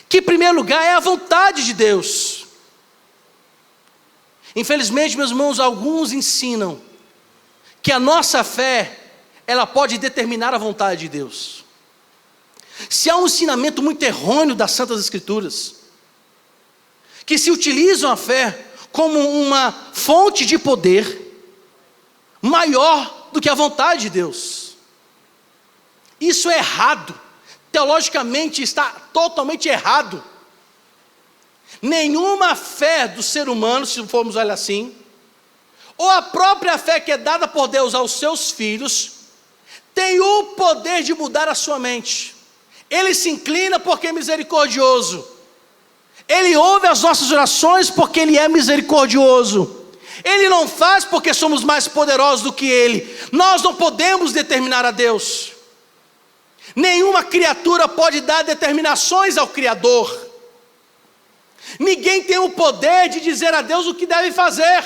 que em primeiro lugar é a vontade de Deus. Infelizmente, meus irmãos, alguns ensinam que a nossa fé, ela pode determinar a vontade de Deus. Se há um ensinamento muito errôneo das Santas Escrituras, que se utilizam a fé como uma fonte de poder maior do que a vontade de Deus. Isso é errado, teologicamente está totalmente errado. Nenhuma fé do ser humano, se formos olhar assim, ou a própria fé que é dada por Deus aos seus filhos, tem o poder de mudar a sua mente. Ele se inclina porque é misericordioso, Ele ouve as nossas orações porque Ele é misericordioso. Ele não faz porque somos mais poderosos do que Ele. Nós não podemos determinar a Deus. Nenhuma criatura pode dar determinações ao Criador. Ninguém tem o poder de dizer a Deus o que deve fazer.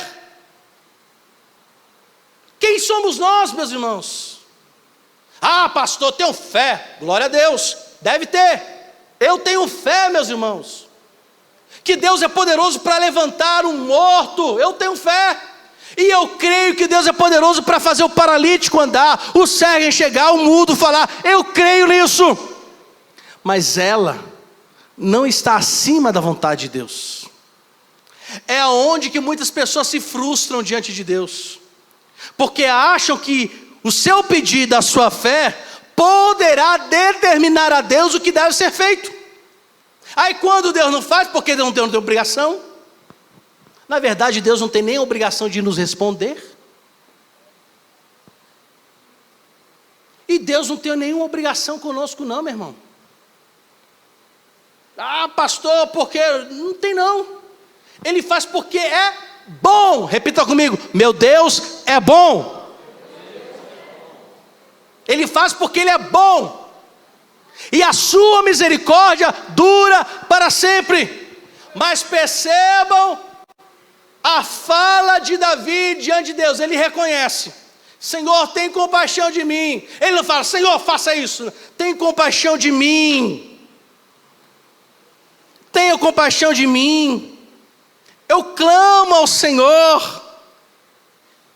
Quem somos nós, meus irmãos? Ah, pastor, tenho fé. Glória a Deus, deve ter. Eu tenho fé, meus irmãos, que Deus é poderoso para levantar um morto. Eu tenho fé. E eu creio que Deus é poderoso para fazer o paralítico andar, o cego enxergar, o mudo falar. Eu creio nisso. Mas ela não está acima da vontade de Deus. É onde que muitas pessoas se frustram diante de Deus, porque acham que o seu pedido, a sua fé, poderá determinar a Deus o que deve ser feito. Aí quando Deus não faz, porque Deus não tem obrigação. Na verdade, Deus não tem nem a obrigação de nos responder. E Deus não tem nenhuma obrigação conosco não, meu irmão. Ah, pastor, porque... Não tem não. Ele faz porque é bom. Repita comigo: meu Deus é bom. Ele faz porque Ele é bom. E a sua misericórdia dura para sempre. Mas percebam a fala de Davi diante de Deus. Ele reconhece: Senhor, tem compaixão de mim. Ele não fala: Senhor, faça isso. Tem compaixão de mim. Tenha compaixão de mim. Eu clamo ao Senhor.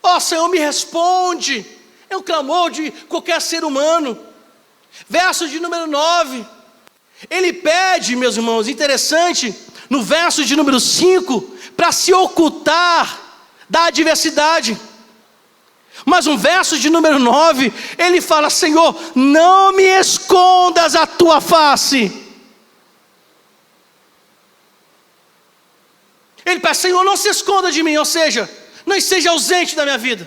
Ó Senhor, me responde. É um clamor de qualquer ser humano. Verso de número 9. Ele pede, meus irmãos, interessante, no verso de número 5, para se ocultar da adversidade. Mas no verso de número 9, ele fala: Senhor, não me escondas a tua face. Ele pede: Senhor, não se esconda de mim, ou seja, não esteja ausente da minha vida.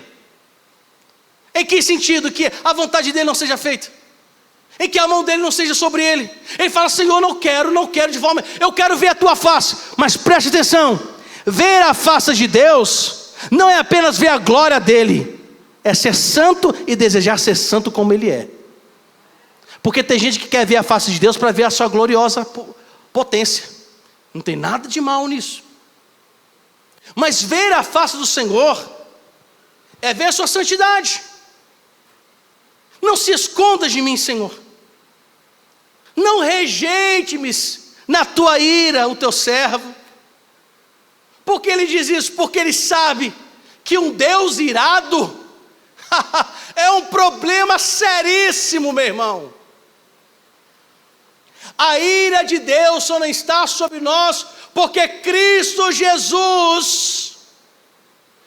Em que sentido? Que a vontade dele não seja feita, em que a mão dele não seja sobre ele. Ele fala: Senhor, não quero de forma, eu quero ver a tua face. Mas preste atenção, ver a face de Deus não é apenas ver a glória dele, é ser santo e desejar ser santo como ele é. Porque tem gente que quer ver a face de Deus para ver a sua gloriosa potência. Não tem nada de mal nisso. Mas ver a face do Senhor é ver a sua santidade. Não se esconda de mim, Senhor. Não rejeite-me na tua ira, o teu servo. Por que ele diz isso? Porque ele sabe que um Deus irado é um problema seríssimo, meu irmão. A ira de Deus só não está sobre nós porque Cristo Jesus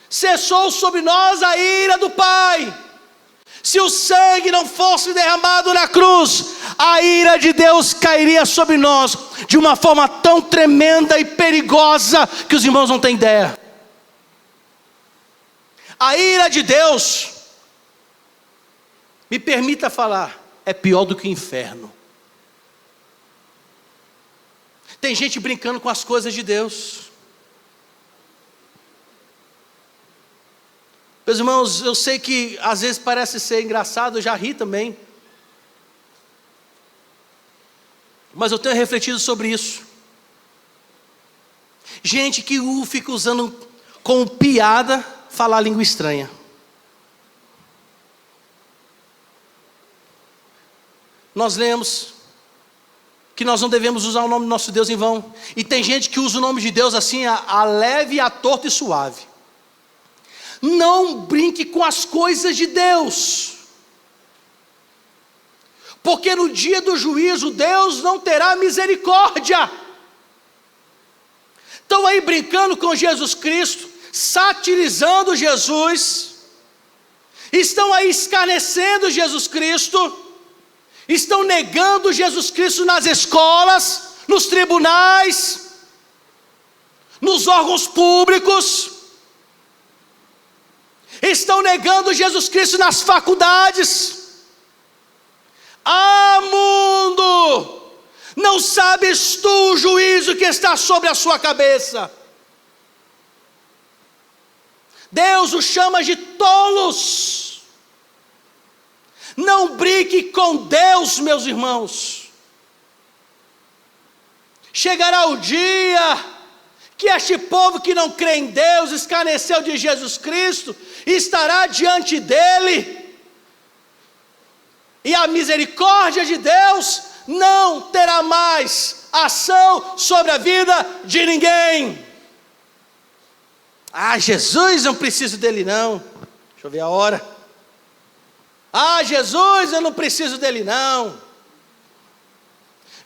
cessou sobre nós a ira do Pai. Se o sangue não fosse derramado na cruz, a ira de Deus cairia sobre nós de uma forma tão tremenda e perigosa que os irmãos não têm ideia. A ira de Deus, me permita falar, é pior do que o inferno. Tem gente brincando com as coisas de Deus. Meus irmãos, eu sei que às vezes parece ser engraçado, eu já ri também. Mas eu tenho refletido sobre isso. Gente que fica usando como piada falar língua estranha. Nós lemos que nós não devemos usar o nome do nosso Deus em vão. E tem gente que usa o nome de Deus assim, a leve, a torta e suave. Não brinque com as coisas de Deus. Porque no dia do juízo, Deus não terá misericórdia. Estão aí brincando com Jesus Cristo, satirizando Jesus. Estão aí escarnecendo Jesus Cristo. Estão negando Jesus Cristo nas escolas, nos tribunais, nos órgãos públicos. Estão negando Jesus Cristo nas faculdades. Ah, mundo, não sabes tu o juízo que está sobre a sua cabeça? Deus os chama de tolos. Não brinque com Deus, meus irmãos. Chegará o dia que este povo que não crê em Deus, escarneceu de Jesus Cristo, estará diante dele, e a misericórdia de Deus não terá mais ação sobre a vida de ninguém. Ah, Jesus, não preciso dele não. Deixa eu ver a hora. Ah, Jesus, eu não preciso dele não.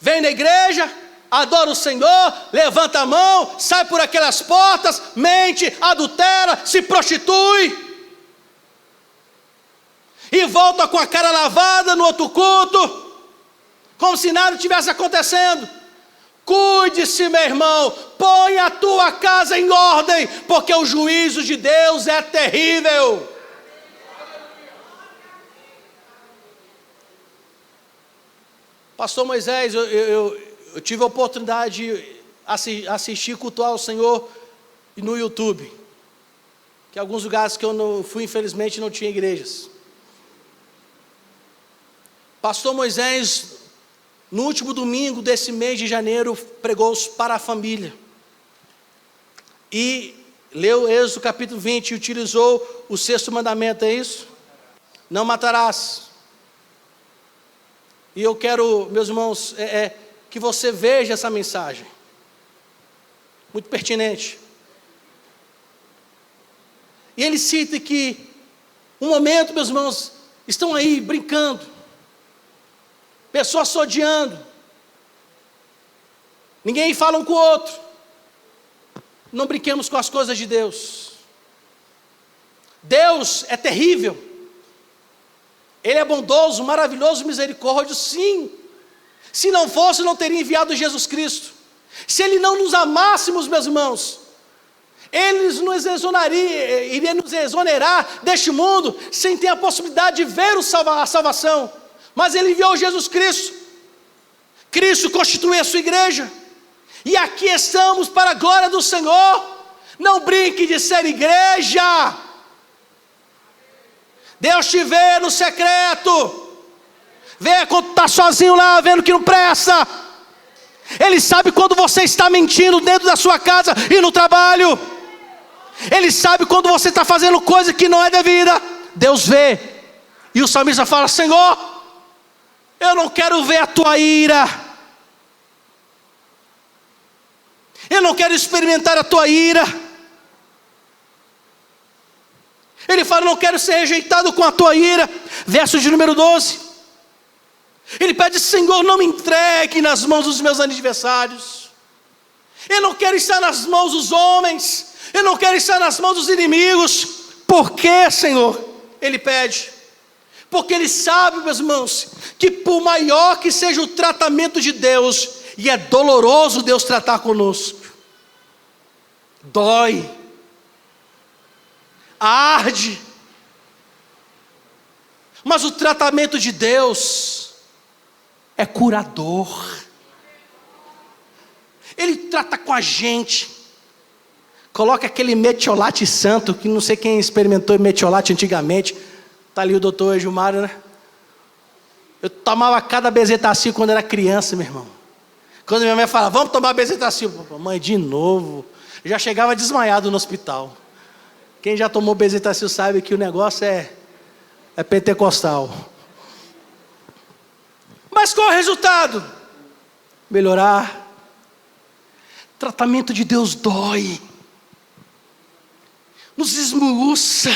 Vem na igreja, adora o Senhor, levanta a mão, sai por aquelas portas, mente, adultera, se prostitui, e volta com a cara lavada no outro culto, como se nada estivesse acontecendo. Cuide-se, meu irmão, põe a tua casa em ordem, porque o juízo de Deus é terrível. Pastor Moisés, eu tive a oportunidade de assistir cultuar o Senhor no YouTube, que alguns lugares que eu não fui, infelizmente, não tinha igrejas. Pastor Moisés, no último domingo desse mês de janeiro, pregou para a família, e leu Êxodo capítulo 20, e utilizou o 6º mandamento, é isso? Não matarás. E eu quero, meus irmãos, que você veja essa mensagem, muito pertinente. E ele cita que um momento, meus irmãos, estão aí brincando, pessoas se odiando, ninguém fala um com o outro. Não brinquemos com as coisas de Deus. Deus é terrível, Ele é bondoso, maravilhoso, misericórdia, sim. Se não fosse, não teria enviado Jesus Cristo. Se Ele não nos amasse, meus irmãos, Ele iria nos exonerar deste mundo, sem ter a possibilidade de ver a salvação. Mas Ele enviou Jesus Cristo. Cristo constitui a sua igreja, e aqui estamos para a glória do Senhor. Não brinque de ser igreja. Deus te vê no secreto, vê quando está sozinho lá, vendo que não presta. Ele sabe quando você está mentindo dentro da sua casa e no trabalho. Ele sabe quando você está fazendo coisa que não é devida. Deus vê. E o salmista fala: Senhor, eu não quero ver a tua ira, eu não quero experimentar a tua ira. Ele fala: não quero ser rejeitado com a tua ira. Verso de número 12. Ele pede: Senhor, não me entregue nas mãos dos meus adversários. Eu não quero estar nas mãos dos homens, eu não quero estar nas mãos dos inimigos. Por quê, Senhor? Ele pede, porque Ele sabe, meus irmãos, que por maior que seja o tratamento de Deus, e é doloroso Deus tratar conosco, dói, arde, mas o tratamento de Deus é curador. Ele trata com a gente, coloca aquele metiolate santo, que não sei quem experimentou metiolate antigamente, está ali o doutor Gilmário, né? Eu tomava cada bezetacil quando era criança, meu irmão. Quando minha mãe falava: vamos tomar bezetacil, mãe, de novo, eu já chegava desmaiado no hospital. Quem já tomou bezetacil sabe que o negócio é pentecostal. Mas qual é o resultado? Melhorar. Tratamento de Deus dói, nos esmiuça.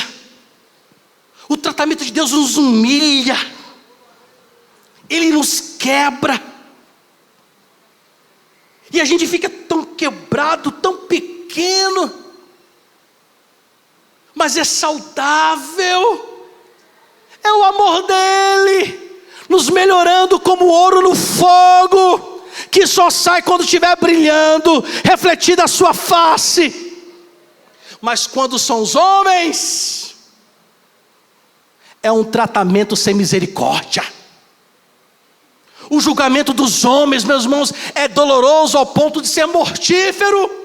O tratamento de Deus nos humilha, Ele nos quebra, e a gente fica tão quebrado, tão pequeno, mas é saudável. É o amor dele nos melhorando como ouro no fogo, que só sai quando estiver brilhando, refletida a sua face. Mas quando são os homens, é um tratamento sem misericórdia. O julgamento dos homens, meus irmãos, é doloroso ao ponto de ser mortífero.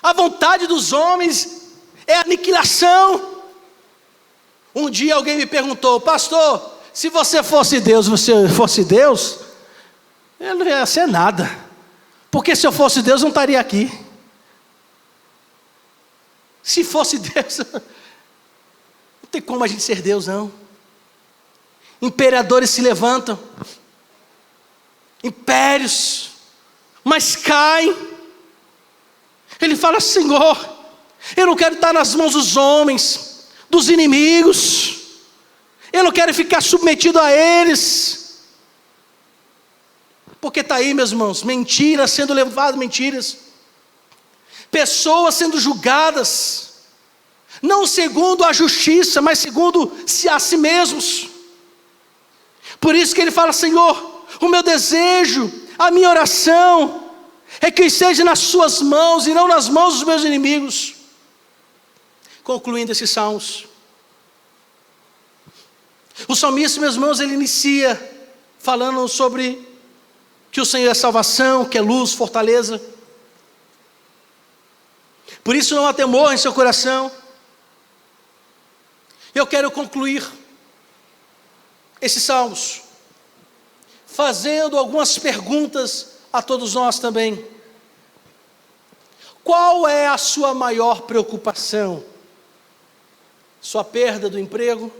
A vontade dos homens é aniquilação. Um dia alguém me perguntou: pastor, se você fosse Deus, eu não ia ser nada, porque se eu fosse Deus, eu não estaria aqui. Se fosse Deus, não tem como a gente ser Deus, não. Imperadores se levantam, impérios, mas caem. Ele fala: Senhor, eu não quero estar nas mãos dos homens, dos inimigos, eu não quero ficar submetido a eles. Porque está aí, meus irmãos, mentiras sendo levadas, mentiras, pessoas sendo julgadas, não segundo a justiça, mas segundo a si mesmos. Por isso que ele fala: Senhor, o meu desejo, a minha oração, é que eu esteja nas suas mãos e não nas mãos dos meus inimigos. Concluindo esses salmos, o salmista, meus irmãos, ele inicia falando sobre que o Senhor é salvação, que é luz, fortaleza. Por isso não há temor em seu coração. Eu quero concluir esses salmos fazendo algumas perguntas a todos nós também. Qual é a sua maior preocupação? Sua perda do emprego?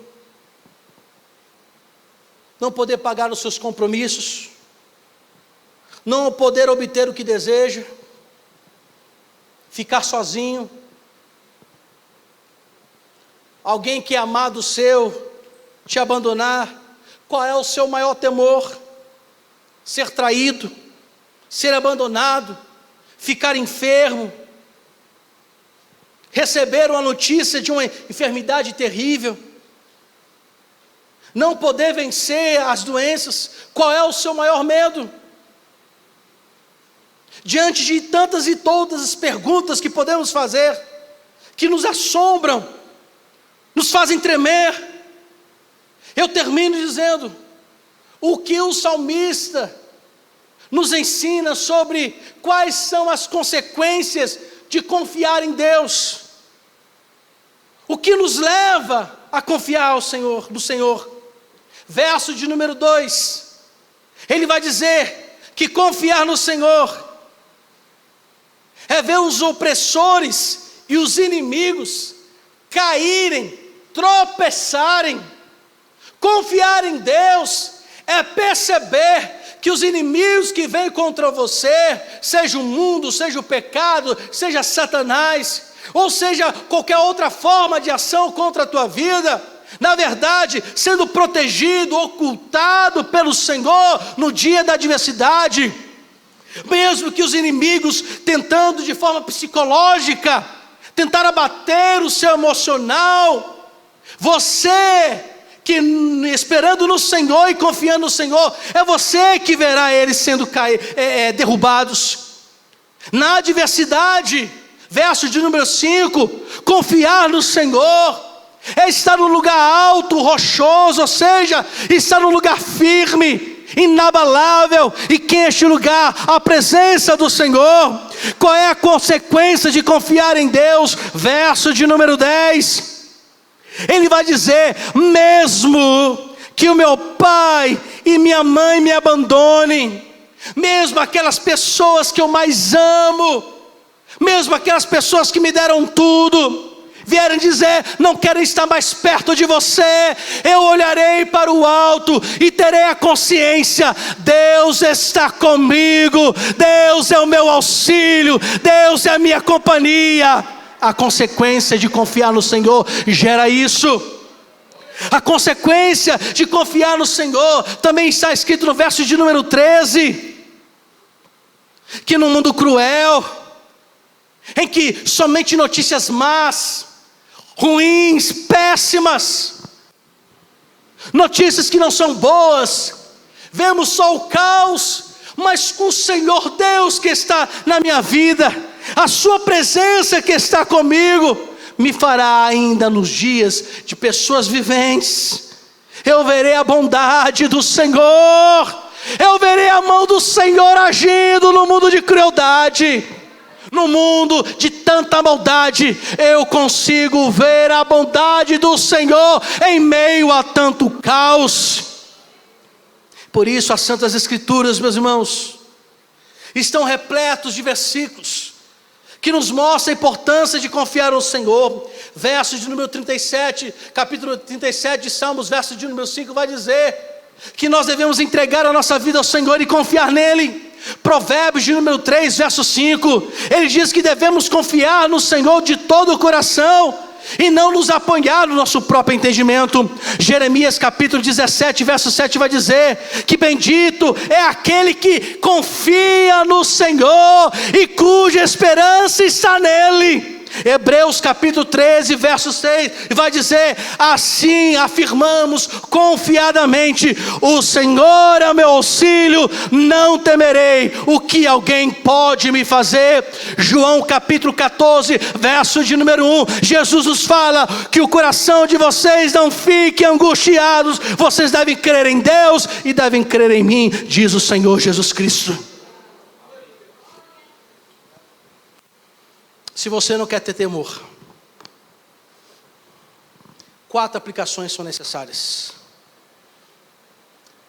Não poder pagar os seus compromissos? Não poder obter o que deseja? Ficar sozinho? alguém que é amado seu te abandonar, qual é o seu maior temor? Ser traído, ser abandonado, ficar enfermo, receber uma notícia de uma enfermidade terrível, não poder vencer as doenças. Qual é o seu maior medo? Diante de tantas e todas as perguntas que podemos fazer, que nos assombram, nos fazem tremer, eu termino dizendo, o que o salmista nos ensina sobre quais são as consequências de confiar em Deus. O que nos leva a confiar no Senhor. Verso de número 2, ele vai dizer que confiar no Senhor é ver os opressores e os inimigos caírem, tropeçarem. Confiar em Deus é perceber que os inimigos que vêm contra você, seja o mundo, seja o pecado, seja Satanás, ou seja qualquer outra forma de ação contra a tua vida, na verdade, sendo protegido, ocultado pelo Senhor no dia da adversidade. Mesmo que os inimigos tentando de forma psicológica, tentar abater o seu emocional, você que esperando no Senhor e confiando no Senhor, é você que verá eles sendo derrubados. Na adversidade, verso de número 5, confiar no Senhor é estar no lugar alto, rochoso, ou seja, estar no lugar firme, inabalável. E quem é este lugar? A presença do Senhor. Qual é a consequência de confiar em Deus? Verso de número 10, ele vai dizer, mesmo que o meu pai e minha mãe me abandonem, mesmo aquelas pessoas que eu mais amo, mesmo aquelas pessoas que me deram tudo, vierem dizer, não querem estar mais perto de você, eu olharei para o alto e terei a consciência, Deus está comigo, Deus é o meu auxílio, Deus é a minha companhia. A consequência de confiar no Senhor gera isso. A consequência de confiar no Senhor também está escrito no verso de número 13, que no mundo cruel, em que somente notícias más, ruins, péssimas, notícias que não são boas, vemos só o caos, mas com o Senhor Deus que está na minha vida, a sua presença que está comigo, me fará ainda nos dias de pessoas viventes, eu verei a bondade do Senhor, eu verei a mão do Senhor agindo no mundo de crueldade, no mundo de tanta maldade, eu consigo ver a bondade do Senhor em meio a tanto caos. Por isso as Santas Escrituras, meus irmãos, estão repletos de versículos que nos mostra a importância de confiar no Senhor. Verso de número 37, capítulo 37 de Salmos, verso de número 5, vai dizer que nós devemos entregar a nossa vida ao Senhor e confiar nele. Provérbios de número 3, verso 5, ele diz que devemos confiar no Senhor de todo o coração e não nos apoiar no nosso próprio entendimento. Jeremias capítulo 17, verso 7 vai dizer que bendito é aquele que confia no Senhor e cuja esperança está nele. Hebreus capítulo 13, verso 6 vai dizer, assim afirmamos confiadamente, o Senhor é o meu auxílio, não temerei o que alguém pode me fazer. João capítulo 14, verso de número 1, Jesus nos fala que o coração de vocês não fique angustiados, vocês devem crer em Deus e devem crer em mim, diz o Senhor Jesus Cristo. Se você não quer ter temor, 4 aplicações são necessárias.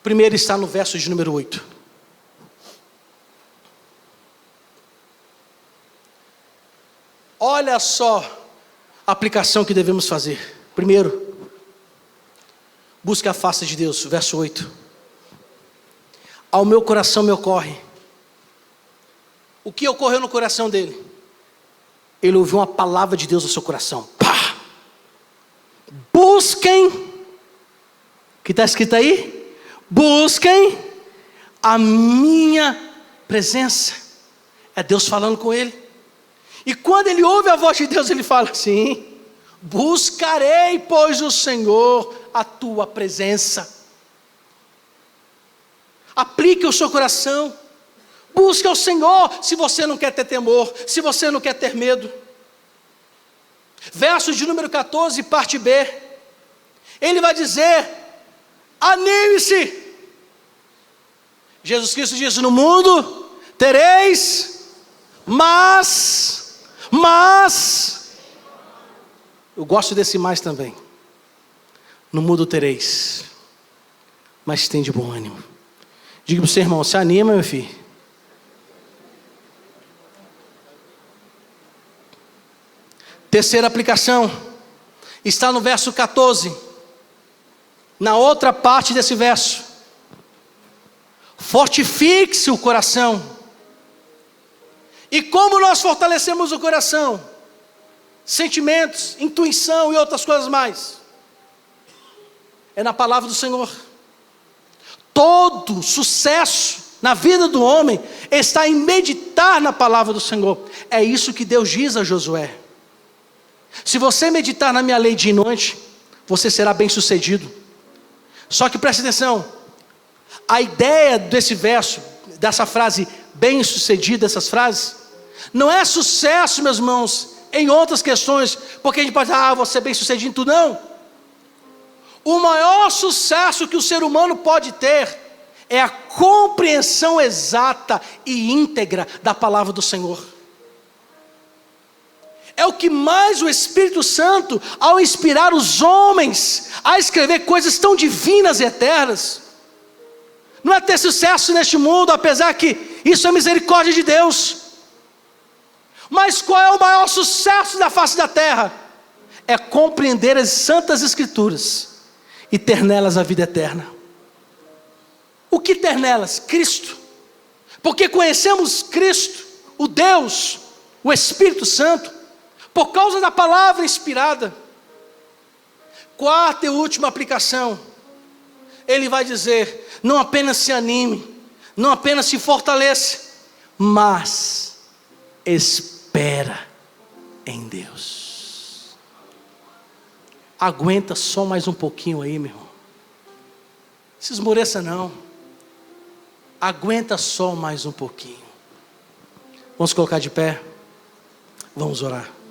Primeiro está no verso de número 8. Olha só a aplicação que devemos fazer. Primeiro, busque a face de Deus, verso 8. Ao meu coração me ocorre. O que ocorreu no coração dele? Ele ouviu uma palavra de Deus no seu coração. Pá! busquem, o que está escrito aí? Busquem a minha presença. É Deus falando com ele. E quando ele ouve a voz de Deus, ele fala assim: buscarei, pois, o Senhor, a tua presença. Aplique o seu coração. Busque ao Senhor se você não quer ter temor, se você não quer ter medo. Verso de número 14, parte B. Ele vai dizer: anime-se. Jesus Cristo diz: no mundo tereis, mas, eu gosto desse mais também. No mundo tereis, mas tem de bom ânimo. Diga para o seu irmão: se anima, meu filho. Terceira aplicação está no verso 14, na outra parte desse verso. Fortifique-se o coração. E como nós fortalecemos o coração? Sentimentos, intuição e outras coisas mais. É na palavra do Senhor. Todo sucesso na vida do homem está em meditar na palavra do Senhor. É isso que Deus diz a Josué: se você meditar na minha lei dia e noite, você será bem sucedido. Só que preste atenção, a ideia desse verso, dessa frase bem sucedido, dessas frases, não é sucesso, meus irmãos, em outras questões, porque a gente pode dizer: você é bem sucedido em tudo. Não. O maior sucesso que o ser humano pode ter é a compreensão exata e íntegra da palavra do Senhor. É o que mais o Espírito Santo, ao inspirar os homens a escrever coisas tão divinas e eternas, não é ter sucesso neste mundo, apesar que isso é misericórdia de Deus. Mas qual é o maior sucesso da face da terra? É compreender as santas escrituras e ter nelas a vida eterna. O que ter nelas? Cristo. Porque conhecemos Cristo, o Deus, o Espírito Santo, por causa da palavra inspirada. Quarta e última aplicação, ele vai dizer: não apenas se anime, não apenas se fortaleça, mas espera em Deus. Aguenta só mais um pouquinho aí, meu irmão. Não se esmoreça não. Aguenta só mais um pouquinho. Vamos colocar de pé. Vamos orar.